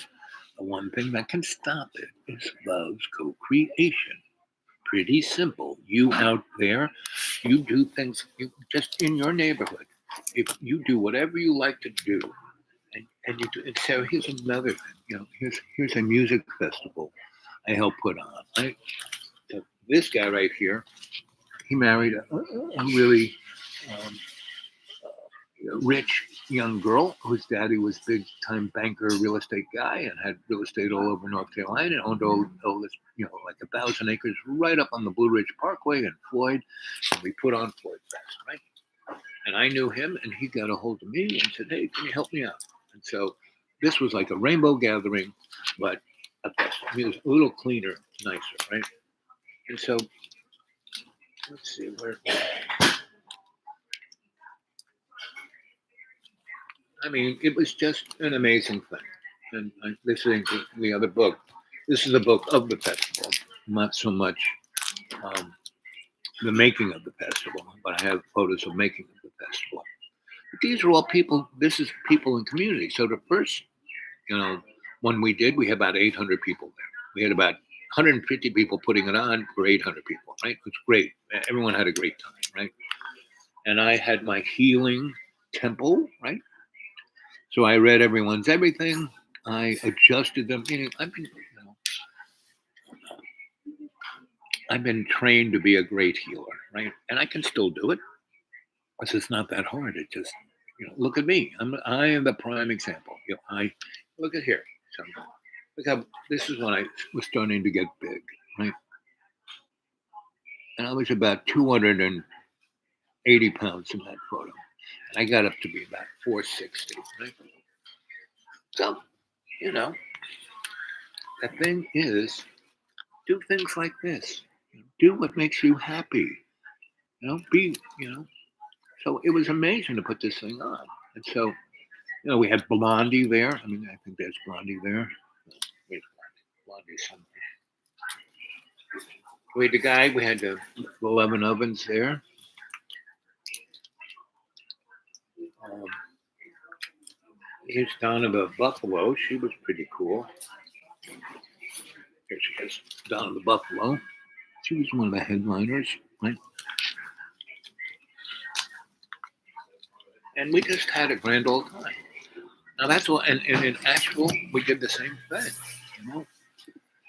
the one thing that can stop it is love's co-creation. Pretty simple. You out there, you do things just in your neighborhood. If you do whatever you like to do, and you do, and so here's another thing. Here's a music festival I helped put on. Right, so this guy right here, he married a really um, rich young girl whose daddy was big time banker, real estate guy, and had real estate all over North Carolina, and owned all this, like 1,000 acres right up on the Blue Ridge Parkway in Floyd. And we put on Floyd Fest, right? And I knew him, and he got a hold of me and said, "Hey, can you help me out?" And so this was like a rainbow gathering, but a festival. It was a little cleaner, nicer, right? And so let's see where. I mean, it was just an amazing thing. And I'm listening to the other book. This is a book of the festival, not so much um, the making of the festival, but I have photos of making of the festival. But these are all people. This is people in community. So the first, one we did, we had about 800 people there. We had about 150 people putting it on for 800 people. Right, it was great. Everyone had a great time. Right, and I had my healing temple. Right. So I read everyone's everything. I adjusted them. I've been trained to be a great healer, right? And I can still do it. It's not that hard. It just, look at me. I am the prime example. I look at here. So look how this is when I was starting to get big, right? And I was about 280 pounds in that photo, and I got up to be about 460, right? So, you know, the thing is, do things like this. Do what makes you happy. So it was amazing to put this thing on. And so, we had Blondie there. I mean, I think there's Blondie there. Where's Blondie somewhere. We had the guy, we had the 11 ovens there. Um, here's Donna the Buffalo. She was pretty cool. Here she is, Donna the Buffalo. She was one of the headliners, right? And we just had a grand old time. Now that's all, and in actual, we did the same thing,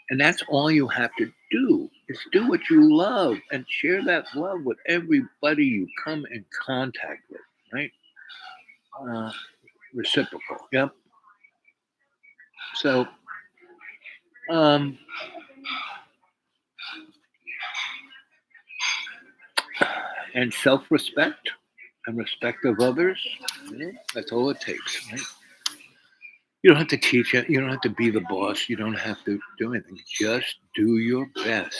And that's all you have to do is do what you love and share that love with everybody you come in contact with, right? Reciprocal, yep. So, um, and self-respect and respect of others, that's all it takes, right? You don't have to teach it. You don't have to be the boss. You don't have to do anything. Just do your best,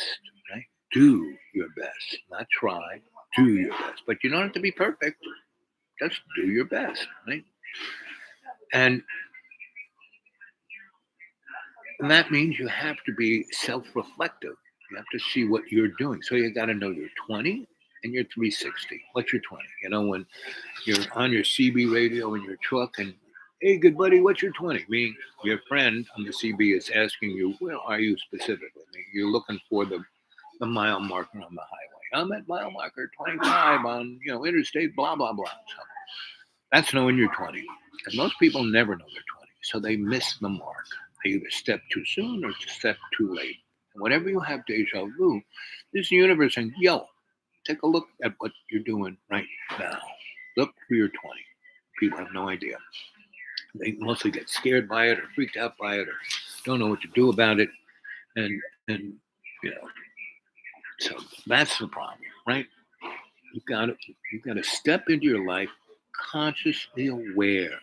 right? Do your best, not try. Do your best, but you don't have to be perfect. Just do your best, right? And that means you have to be self-reflective. You have to see what you're doing. So you got to know you're 20 and you're 360. What's your 20? When you're on your CB radio in your truck and, hey, good buddy, what's your 20? Meaning your friend on the CB is asking you, where are you specifically? You're looking for the mile marker on the highway. I'm at mile marker 25 on, interstate, blah, blah, blah. So that's knowing you're 20. And most people never know they're 20. So they miss the mark. They either step too soon or step too late. And whenever you have deja vu, this universe saying, yo, take a look at what you're doing right now. Look for your 20. People have no idea. They mostly get scared by it or freaked out by it or don't know what to do about it. And so that's the problem, right? you've got to step into your life consciously aware.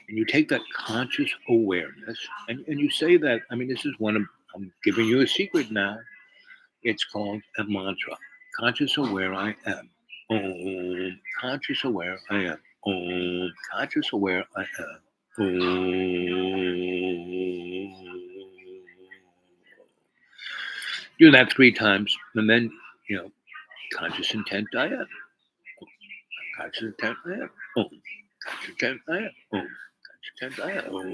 And you take that conscious awareness and you say that, I mean, this is one of, I'm giving you a secret now. It's called a mantra. Conscious aware I am. Om. Conscious aware I am. Om. Conscious aware I am. Om. Do that 3 times, and then, you know, conscious intent I am. Conscious intent I am. Om. Conscious intent I am. Om. Conscious intent I am. Om.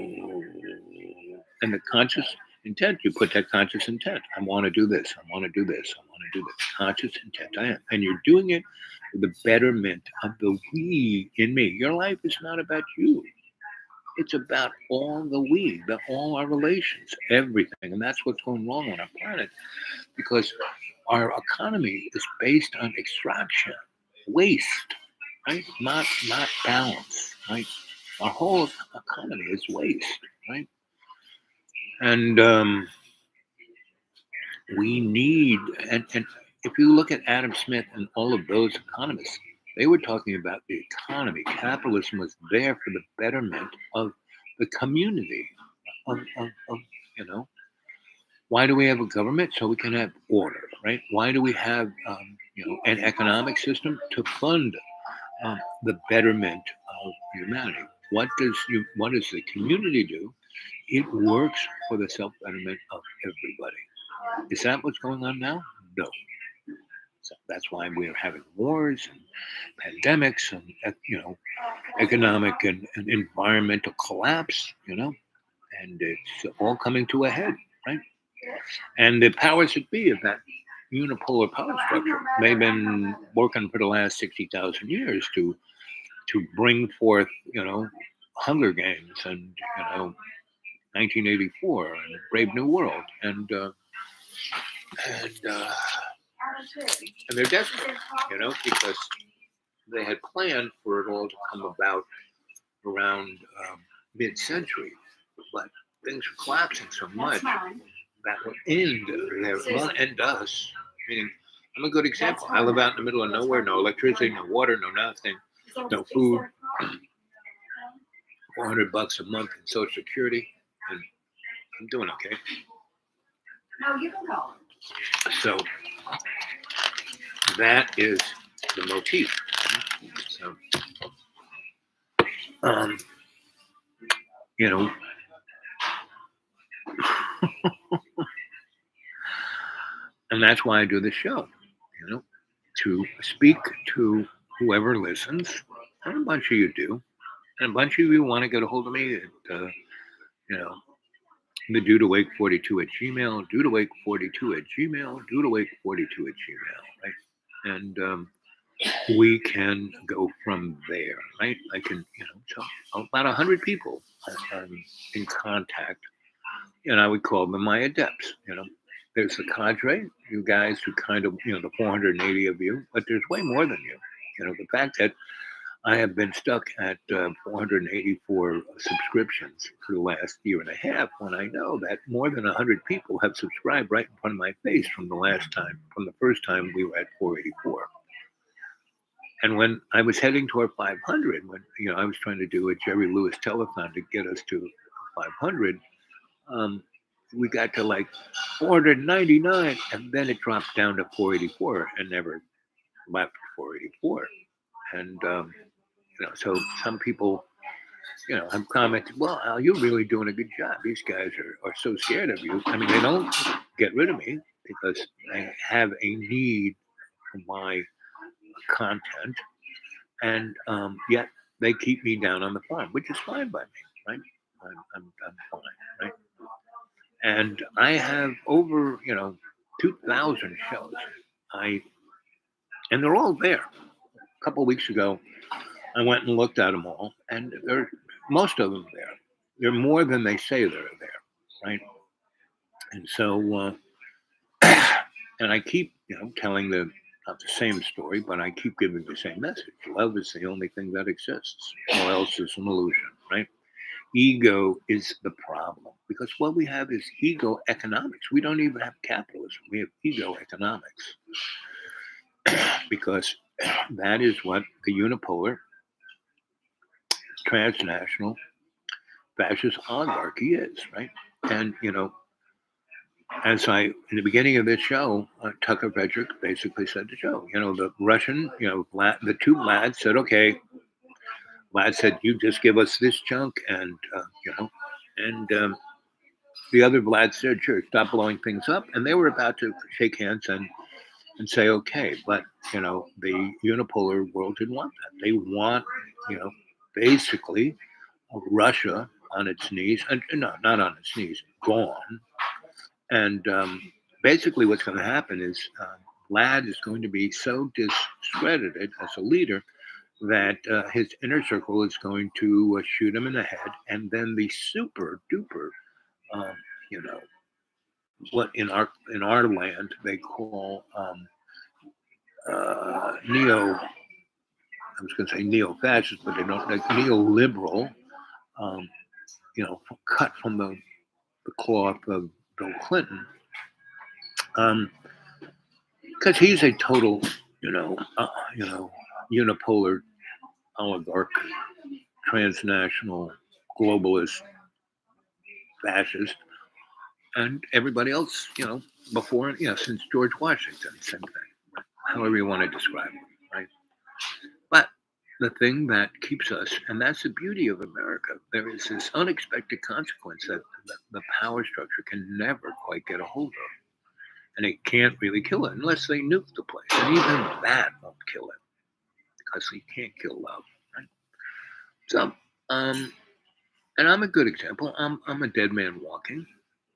And the conscious intent, you put that conscious intent. I want to do this. I want to do this. I want to do this. Conscious intent I am. And you're doing it for the betterment of the we in me. Your life is not about you. It's about all the we, all our relations, everything. And that's what's going wrong on our planet because our economy is based on extraction, waste, right? Not balance, right? Our whole economy is waste, right? And we need, and if you look at Adam Smith and all of those economists, they were talking about the economy. Capitalism was there for the betterment of the community, of you know, why do we have a government? So we can have order, right? Why do we have, an economic system to fund the betterment of humanity? What does the community do? It works for the self betterment of everybody. Is that what's going on now? No. So that's why we're having wars and pandemics and economic and environmental collapse. And it's all coming to a head, right? And the powers that be of that unipolar power structure, they've been working for the last 60,000 years to bring forth, Hunger Games and 1984 and Brave New World, and uh, and they're desperate, because they had planned for it all to come about around mid-century, but things are collapsing so much that will end. It won't end us. Meaning, I'm a good example. I live out in the middle of nowhere, no electricity, no water, no nothing, no food. $400 a month in Social Security, and I'm doing okay. No, you can go. So that is the motif. So, you know, and that's why I do this show. To speak to whoever listens, and a bunch of you do, and a bunch of you want to get a hold of me at, the dudewake42 at Gmail, dudewake42 at Gmail, dudewake42 at Gmail, right? And we can go from there, right? I can, so about 100 people I'm in contact, and I would call them my adepts, There's the cadre, you guys who kind of, the 480 of you, but there's way more than you. The fact that I have been stuck at 484 subscriptions for the last year and a half when I know that more than 100 people have subscribed right in front of my face from the first time we were at 484. And when I was heading toward 500, when I was trying to do a Jerry Lewis telethon to get us to 500, we got to like 499, and then it dropped down to 484 and never left 484. And so some people, have commented, well, Al, you're really doing a good job. These guys are so scared of you. I mean, they don't get rid of me because I have a need for my content, and yet they keep me down on the farm, which is fine by me, right? I'm fine, right? And I have over 2,000 shows. And they're all there. A couple of weeks ago, I went and looked at them all, and most of them there. They're more than they say they're there, right? And so, and I keep telling not the same story, but I keep giving the same message. Love is the only thing that exists. All else is an illusion, right? Ego is the problem because what we have is ego economics. We don't even have capitalism. We have ego economics. because that is what the unipolar transnational fascist oligarchy is, right? And as I in the beginning of this show, Tucker Frederick basically said to Joe, the Russian, the two lads said, okay, lad said, you just give us this chunk, and and the other lad said, sure, stop blowing things up, and they were about to shake hands and say, okay, but the unipolar world didn't want that. They want, basically Russia on its knees, and no, not on its knees, gone. And basically, what's going to happen is Vlad is going to be so discredited as a leader that his inner circle is going to shoot him in the head, and then the super duper, um, you know, what in our land they call neo. I was going to say neo-fascist, but they don't like neoliberal. Um, cut from the cloth of Bill Clinton, because he's a total, unipolar oligarch, transnational, globalist, fascist, and everybody else, before, since George Washington, same thing, however you want to describe it, right? But the thing that keeps us, and that's the beauty of America, there is this unexpected consequence that the power structure can never quite get a hold of. And it can't really kill it unless they nuke the place. And even that won't kill it because you can't kill love, right? So, and I'm a good example. I'm a dead man walking,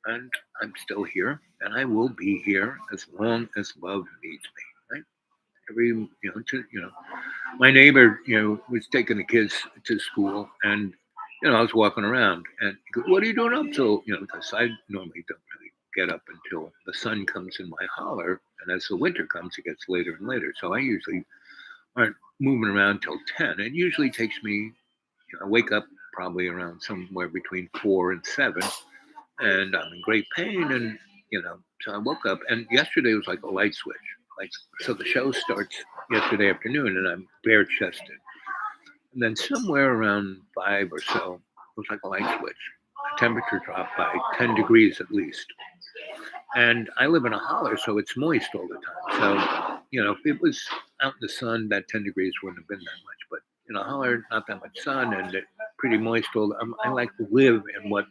and I'm still here, and I will be here as long as love needs me, right? Every my neighbor was taking the kids to school, and I was walking around, and he goes, "What are you doing up till?" Because I normally don't really get up until the sun comes in my holler, and as the winter comes, it gets later and later. So I usually aren't moving around till 10. It usually takes me. I wake up probably around somewhere between 4 and 7, and I'm in great pain, and so I woke up, and yesterday was like a light switch. Like, so the show starts yesterday afternoon, and I'm bare chested, and then somewhere around 5 or so, it was like a light switch. The temperature dropped by 10 degrees at least, and I live in a holler, so it's moist all the time. So if it was out in the sun, that 10 degrees wouldn't have been that much, but in a holler, not that much sun, and it pretty moist all the I like to live in what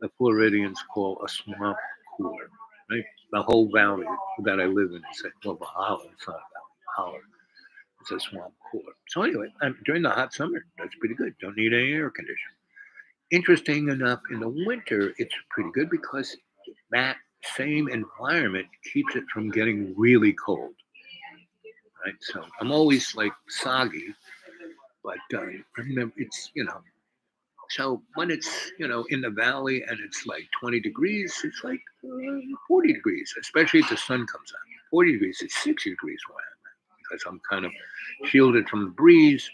the Floridians call a swamp cooler, right? The whole valley that I live in is a holler. It's not a valley, holler. It's a swamp cooler. So anyway, during the hot summer, that's pretty good. Don't need any air conditioning. Interesting enough, in the winter, it's pretty good because that same environment keeps it from getting really cold, right? So I'm always like soggy, but remember, it's so when it's in the valley and it's like 20 degrees, it's like 40 degrees, especially if the sun comes out. 40 degrees, it's 60 degrees where I'm at because I'm kind of shielded from the breeze,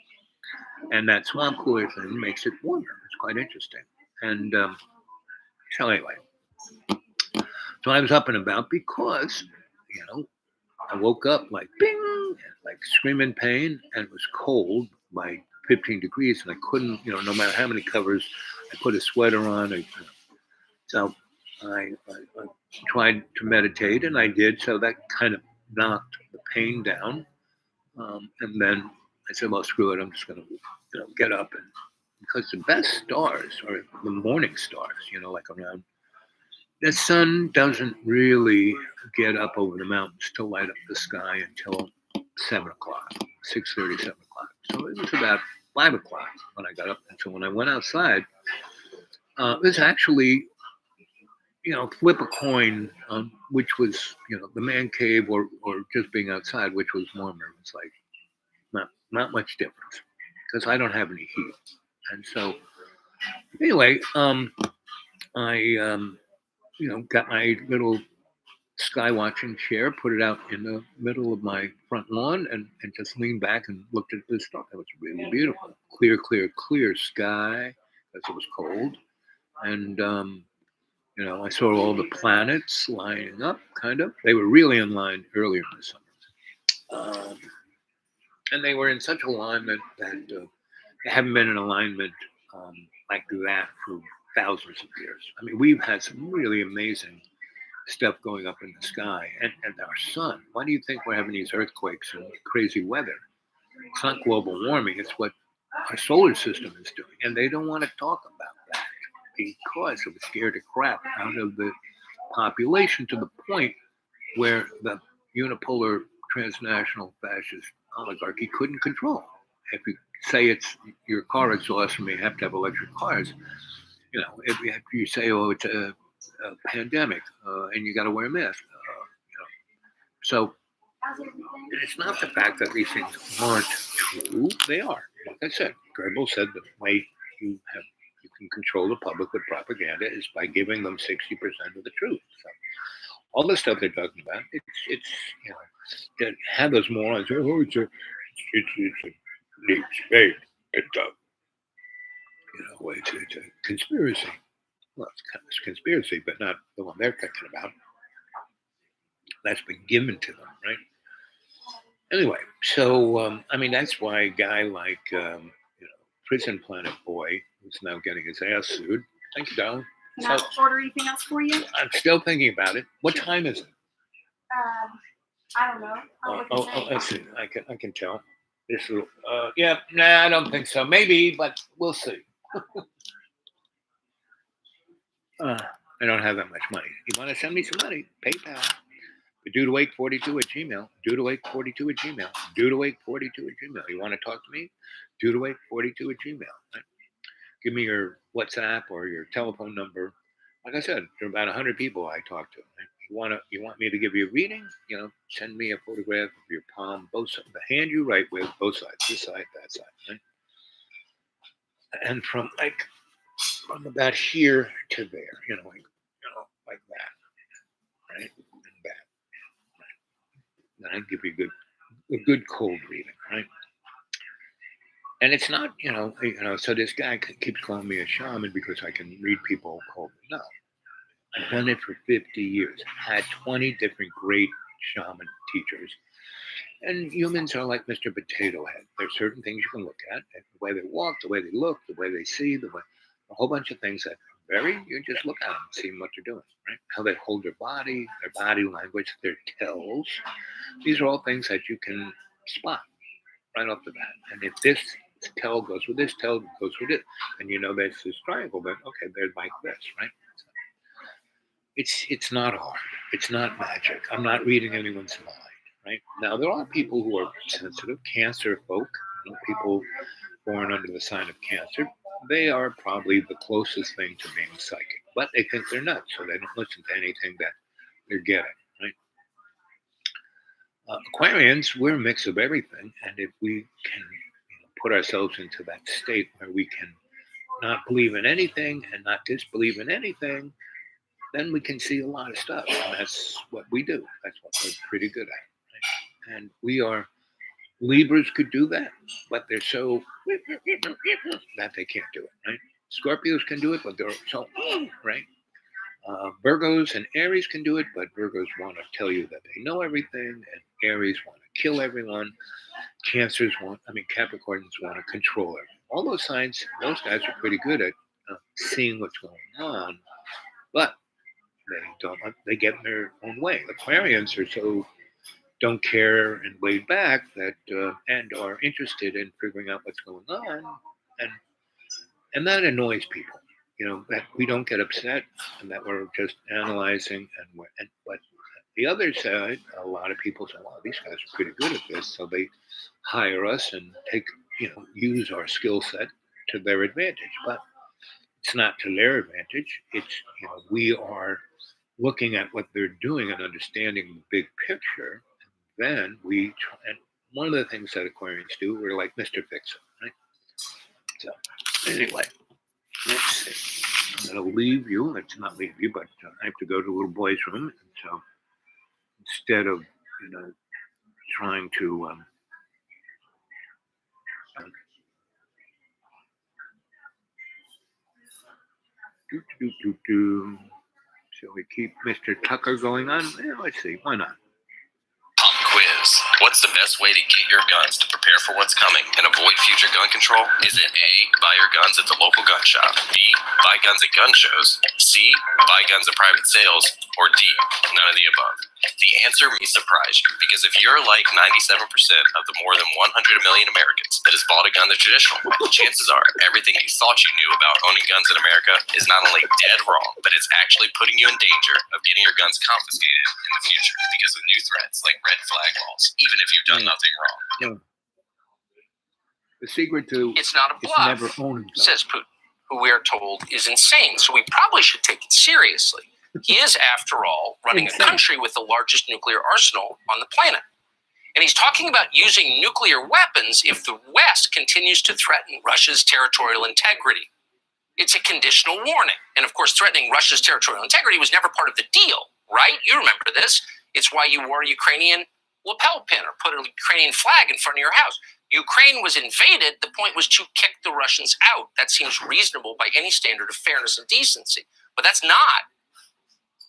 and that swamp cooler thing makes it warmer. It's quite interesting. And so anyway, so I was up and about because I woke up like bing, like screaming pain, and it was cold by 15 degrees, and I couldn't, no matter how many covers I put a sweater on. So I tried to meditate, and I did. So that kind of knocked the pain down. And then I said, well, screw it. I'm just going to get up. And because the best stars are the morning stars, like around the sun doesn't really get up over the mountains to light up the sky until 7 o'clock, 6:30, 7 o'clock. So it was about 5 o'clock when I got up. And so when I went outside, it was actually flip a coin on which was, the man cave or just being outside, which was warmer. It was like not much difference because I don't have any heat. And so anyway, I got my little sky watching chair, put it out in the middle of my front lawn, and just leaned back and looked at the stuff. It was really beautiful, clear sky because it was cold, and I saw all the planets lining up. Kind of, they were really in line earlier in the summer. Um, and they were in such alignment that they haven't been in alignment like that for thousands of years. I mean, we've had some really amazing stuff going up in the sky, and our sun. Why do you think we're having these earthquakes and crazy weather? It's not global warming, it's what our solar system is doing. And they don't want to talk about that because it was scared the crap out of the population to the point where the unipolar transnational fascist oligarchy couldn't control. If you say it's your car exhaust and you have to have electric cars, if you say, oh, it's a pandemic and you got to wear a mask, so it's not the fact that these things aren't true. They are. Like I said, Goebbels said the way you can control the public with propaganda is by giving them 60% of the truth. So all the stuff they're talking about, it's that have those morons. Oh, it's a deep state. It's a it's a conspiracy. Well, it's kind of a conspiracy, but not the one they're thinking about. That's been given to them, right? Anyway, so I mean that's why a guy like Prison Planet Boy, who's now getting his ass sued. Thank you, darling. Can I order anything else for you? I'm still thinking about it. What time is it? I don't know. Let's see. I can tell. This will. Yeah. Nah, I don't think so. Maybe, but we'll see. I don't have that much money. You want to send me some money? PayPal. Dudewake42@gmail. Dudewake42@gmail. Dudewake42@gmail. You want to talk to me? Dudewake42@gmail. Right? Give me your WhatsApp or your telephone number. Like I said, there are about 100 people I talk to. Right? You want me to give you a reading? Send me a photograph of your palm, both sides, the hand you write with, both sides, this side, that side. Right? And from about here to there, like that, right? And back. Then I give you a good cold reading, right? And it's not, so this guy keeps calling me a shaman because I can read people cold. No, I've done it for 50 years. Had 20 different great shaman teachers. And humans are like Mr. Potato Head. There's certain things you can look at, the way they walk, the way they look, the way they see, a whole bunch of things that you just look at them, see what they're doing, right? How they hold their body language, their tells. These are all things that you can spot right off the bat. And if this tell goes with this, tell goes with it, and that's this triangle, but okay, they're like this, right? So it's not hard. It's not magic. I'm not reading anyone's mind, right? Now there are people who are sensitive, cancer folk, people born under the sign of Cancer. They are probably the closest thing to being psychic, but they think they're nuts, so they don't listen to anything that they're getting, right? Aquarians, we're a mix of everything, and if we can put ourselves into that state where we can not believe in anything and not disbelieve in anything, then we can see a lot of stuff, and that's what we do. That's what we're pretty good at, right? And Libras could do that, but they're so that they can't do it, right? Scorpios can do it, but they're so right. Virgos and Aries can do it, but Virgos want to tell you that they know everything, and Aries want to kill everyone. Capricorns want to control everyone. All those signs, those guys are pretty good at seeing what's going on, but they get in their own way. Aquarians are so don't care and laid back that and are interested in figuring out what's going on, and that annoys people. That we don't get upset and that we're just analyzing but the other side, a lot of people say, "Wow, these guys are pretty good at this," so they hire us and use our skill set to their advantage. But it's not to their advantage. It's we are looking at what they're doing and understanding the big picture. Then we try, and one of the things that Aquarians do, we're like Mr. Fix-It, right? So anyway, let's see. I'm going to leave you. Let's not leave you, but I have to go to the little boy's room. And so instead of trying to shall we keep Mr. Tucker going on? Yeah, let's see. Why not? Pop quiz. What's the best way to get your guns to prepare for what's coming and avoid future gun control? Is it A, buy your guns at the local gun shop, B, buy guns at gun shows, C, buy guns at private sales, or D, none of the above? The answer may surprise you, because if you're like 97% of the more than 100 million Americans that has bought a gun that's traditional, chances are everything you thought you knew about owning guns in America is not only dead wrong, but it's actually putting you in danger of getting your guns confiscated in the future because of new threats like red flag laws, even if you've done nothing wrong. The secret to It's not a it's bluff, never owning guns. says Putin, who we are told is insane, so we probably should take it seriously. He is, after all, running a country with the largest nuclear arsenal on the planet. And he's talking about using nuclear weapons if the West continues to threaten Russia's territorial integrity. It's a conditional warning. And of course, threatening Russia's territorial integrity was never part of the deal, right? You remember this. It's why you wore a Ukrainian lapel pin or put a Ukrainian flag in front of your house. Ukraine was invaded. The point was to kick the Russians out. That seems reasonable by any standard of fairness and decency. But that's not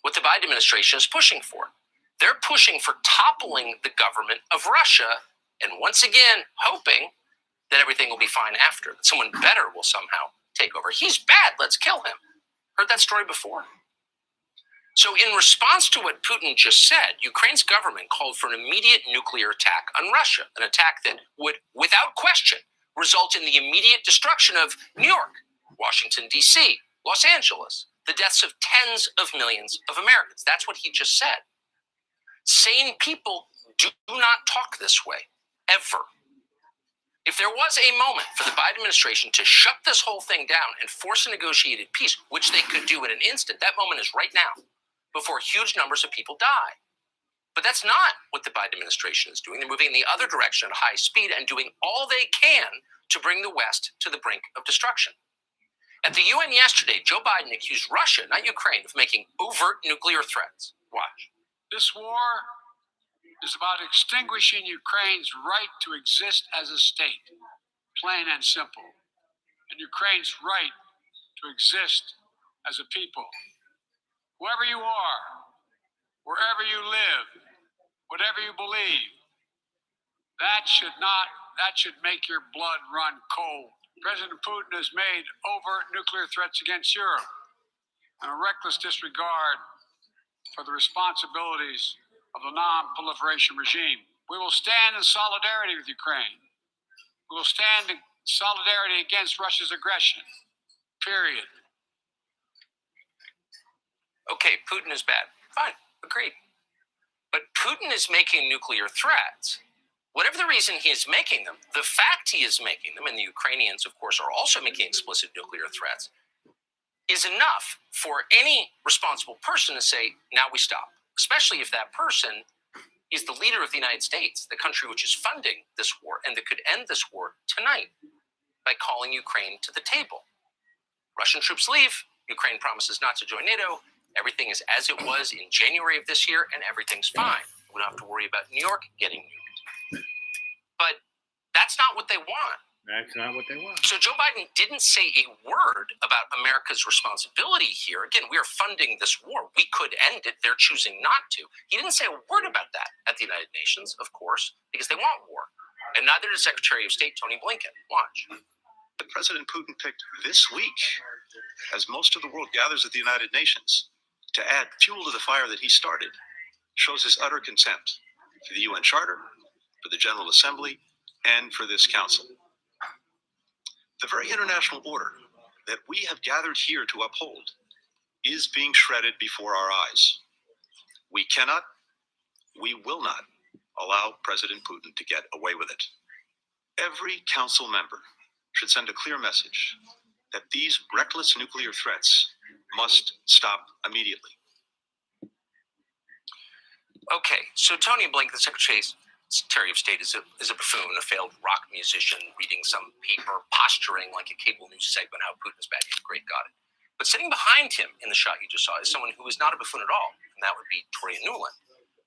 what the Biden administration is pushing for. They're pushing for toppling the government of Russia, and once again, hoping that everything will be fine after, that someone better will somehow take over. He's bad, let's kill him. Heard that story before? So in response to what Putin just said, Ukraine's government called for an immediate nuclear attack on Russia, an attack that would, without question, result in the immediate destruction of New York, Washington, D.C., Los Angeles, the deaths of tens of millions of Americans. That's what he just said. Sane people do not talk this way, ever. If there was a moment for the Biden administration to shut this whole thing down and force a negotiated peace, which they could do in an instant, that moment is right now, before huge numbers of people die. But that's not what the Biden administration is doing. They're moving in the other direction at high speed and doing all they can to bring the West to the brink of destruction. At the UN yesterday, Joe Biden accused Russia, not Ukraine, of making overt nuclear threats. Watch. This war is about extinguishing Ukraine's right to exist as a state, plain and simple, and Ukraine's right to exist as a people. Whoever you are, wherever you live, whatever you believe, that should make your blood run cold. President Putin has made overt nuclear threats against Europe and a reckless disregard for the responsibilities of the non-proliferation regime. We will stand in solidarity with Ukraine. We will stand in solidarity against Russia's aggression, period. Okay, Putin is bad. Fine, agreed. But Putin is making nuclear threats. Whatever the reason he is making them, the fact he is making them, and the Ukrainians, of course, are also making explicit nuclear threats, is enough for any responsible person to say, now we stop. Especially if that person is the leader of the United States, the country which is funding this war, and that could end this war tonight by calling Ukraine to the table. Russian troops leave, Ukraine promises not to join NATO, everything is as it was in January of this year, and everything's fine. We don't have to worry about New York getting nuked. But that's not what they want. That's not what they want. So Joe Biden didn't say a word about America's responsibility here. Again, we are funding this war. We could end it. They're choosing not to. He didn't say a word about that at the United Nations, of course, because they want war. And neither did Secretary of State Tony Blinken. Watch. President Putin picked this week, as most of the world gathers at the United Nations, to add fuel to the fire that he started, shows his utter contempt for the UN Charter, for the General Assembly, and for this council. The very international order that we have gathered here to uphold is being shredded before our eyes. We cannot, we will not allow President Putin to get away with it. Every council member should send a clear message that these reckless nuclear threats must stop immediately. Okay, so Tony Blinken, the Secretary of State, is a buffoon, a failed rock musician, reading some paper, posturing like a cable news segment, how Putin is bad. Great, got it. But sitting behind him in the shot you just saw is someone who is not a buffoon at all, and that would be Toria Nuland,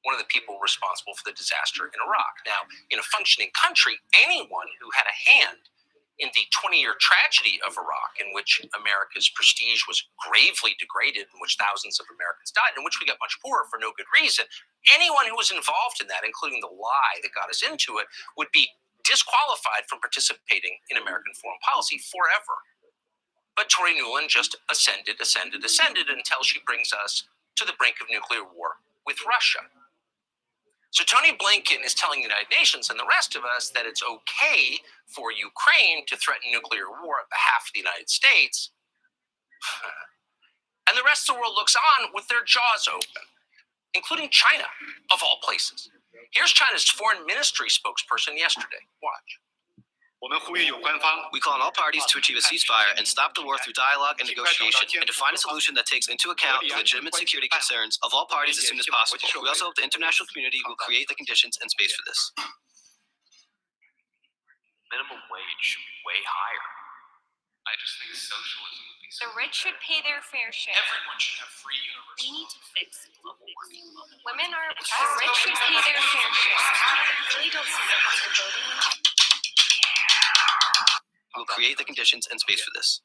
one of the people responsible for the disaster in Iraq. Now, in a functioning country, anyone who had a hand in the 20-year tragedy of Iraq, in which America's prestige was gravely degraded, in which thousands of Americans died, in which we got much poorer for no good reason, anyone who was involved in that, including the lie that got us into it, would be disqualified from participating in American foreign policy forever. But Tori Nuland just ascended until she brings us to the brink of nuclear war with Russia. So Tony Blinken is telling the United Nations and the rest of us that it's okay for Ukraine to threaten nuclear war on behalf of the United States. And the rest of the world looks on with their jaws open, including China, of all places. Here's China's foreign ministry spokesperson yesterday. Watch. We call on all parties to achieve a ceasefire and stop the war through dialogue and negotiation, and to find a solution that takes into account the legitimate security concerns of all parties as soon as possible. We also hope the international community will create the conditions and space for this. Minimum wage should be way higher. I just think socialism would be The rich should pay their fair share. Everyone should have free universal. We need to fix global warming. Women are. The rich should pay their fair share. I really don't see the point of voting. We'll create the conditions and space for this.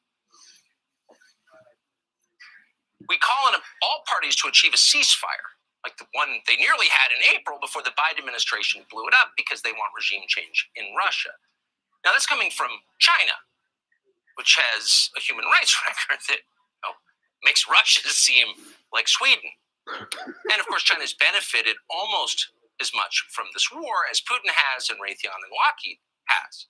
We call on all parties to achieve a ceasefire, like the one they nearly had in April before the Biden administration blew it up because they want regime change in Russia. Now, that's coming from China, which has a human rights record that makes Russia seem like Sweden. And, of course, China's benefited almost as much from this war as Putin has and Raytheon and Lockheed has.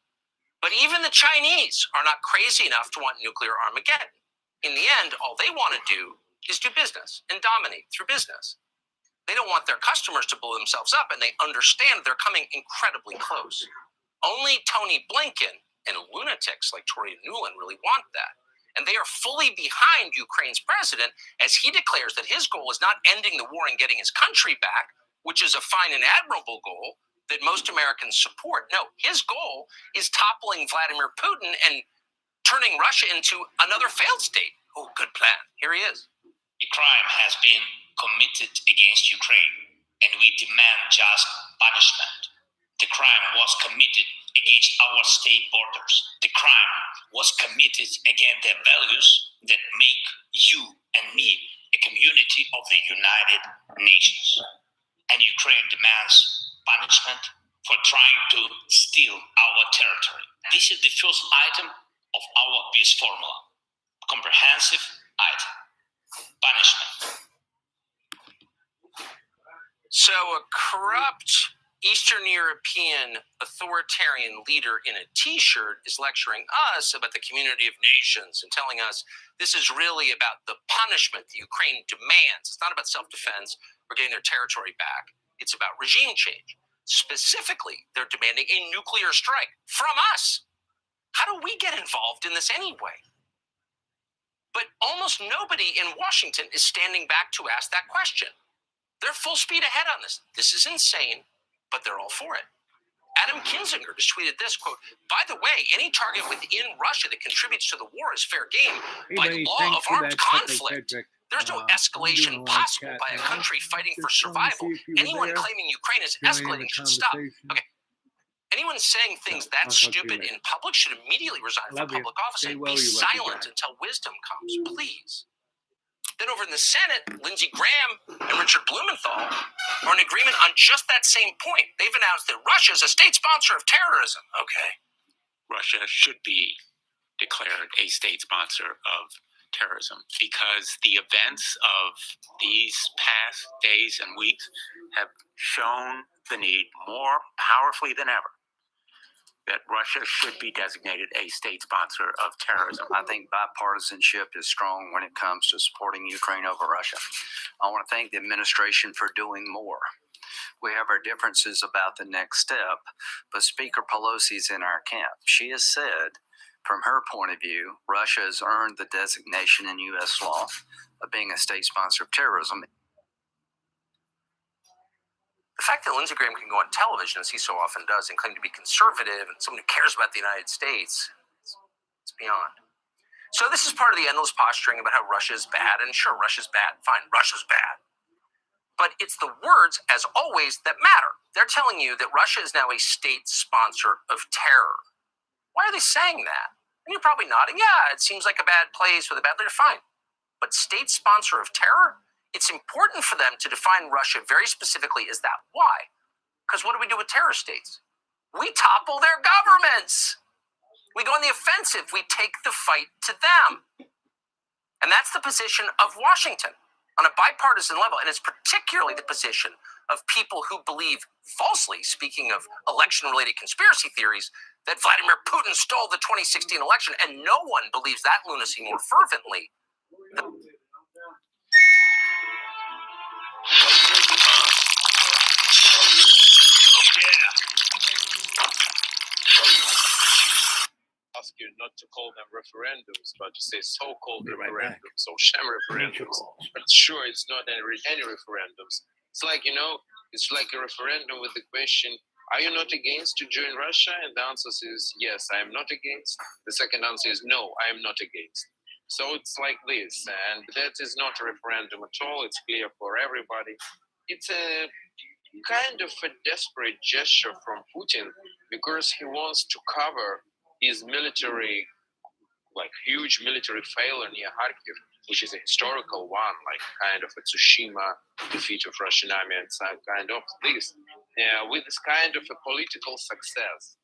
But even the Chinese are not crazy enough to want nuclear Armageddon. In the end, all they want to do is do business and dominate through business. They don't want their customers to blow themselves up, and they understand they're coming incredibly close. Only Tony Blinken and lunatics like Tori Nuland really want that. And they are fully behind Ukraine's president as he declares that his goal is not ending the war and getting his country back, which is a fine and admirable goal that most Americans support. No, his goal is toppling Vladimir Putin and turning Russia into another failed state. Oh, good plan. Here he is. A crime has been committed against Ukraine, and we demand just punishment. The crime was committed against our state borders. The crime was committed against the values that make you and me a community of the United Nations. And Ukraine demands punishment for trying to steal our territory. This is the first item of our peace formula. Comprehensive item. Punishment. So a corrupt Eastern European authoritarian leader in a t-shirt is lecturing us about the community of nations and telling us this is really about the punishment that Ukraine demands. It's not about self-defense or getting their territory back. It's about regime change. Specifically, they're demanding a nuclear strike from us. How do we get involved in this anyway? But almost nobody in Washington is standing back to ask that question. They're full speed ahead on this. This is insane, but they're all for it. Adam Kinzinger just tweeted this, quote, "By the way, any target within Russia that contributes to the war is fair game by law of armed conflict. There's no escalation possible by a country fighting for survival. Anyone claiming Ukraine is escalating should stop." Okay. Anyone saying things that stupid in public should immediately resign from public office and be silent until wisdom comes, please. Then over in the Senate, Lindsey Graham and Richard Blumenthal are in agreement on just that same point. They've announced that Russia is a state sponsor of terrorism. Okay. Russia should be declared a state sponsor of terrorism because the events of these past days and weeks have shown the need more powerfully than ever that Russia should be designated a state sponsor of terrorism. I think bipartisanship is strong when it comes to supporting Ukraine over Russia. I want to thank the administration for doing more. We have our differences about the next step, but Speaker Pelosi's in our camp. She has said, from her point of view, Russia has earned the designation in U.S. law of being a state sponsor of terrorism. The fact that Lindsey Graham can go on television, as he so often does, and claim to be conservative and someone who cares about the United States, it's beyond. So this is part of the endless posturing about how Russia is bad, and sure, Russia's bad, fine, Russia's bad. But it's the words, as always, that matter. They're telling you that Russia is now a state sponsor of terror. Why are they saying that? And you're probably nodding, yeah, it seems like a bad place with a bad leader, fine. But state sponsor of terror? It's important for them to define Russia very specifically as that. Why? Because what do we do with terror states? We topple their governments. We go on the offensive. We take the fight to them. And that's the position of Washington on a bipartisan level. And it's particularly the position of people who believe falsely, speaking of election-related conspiracy theories, that Vladimir Putin stole the 2016 election. And no one believes that lunacy more fervently. Ask you not to call them referendums, but to say so-called Be right referendums or sham referendums. But sure, it's not any referendums. It's like, it's like a referendum with the question, are you not against to join Russia? And the answer is yes, I am not against. The second answer is no, I am not against. So it's like this, and that is not a referendum at all. It's clear for everybody. It's a kind of a desperate gesture from Putin because he wants to cover his military, like huge military failure near Kharkiv, which is a historical one, like kind of a Tsushima defeat of Russian army and some kind of this, with this kind of a political success.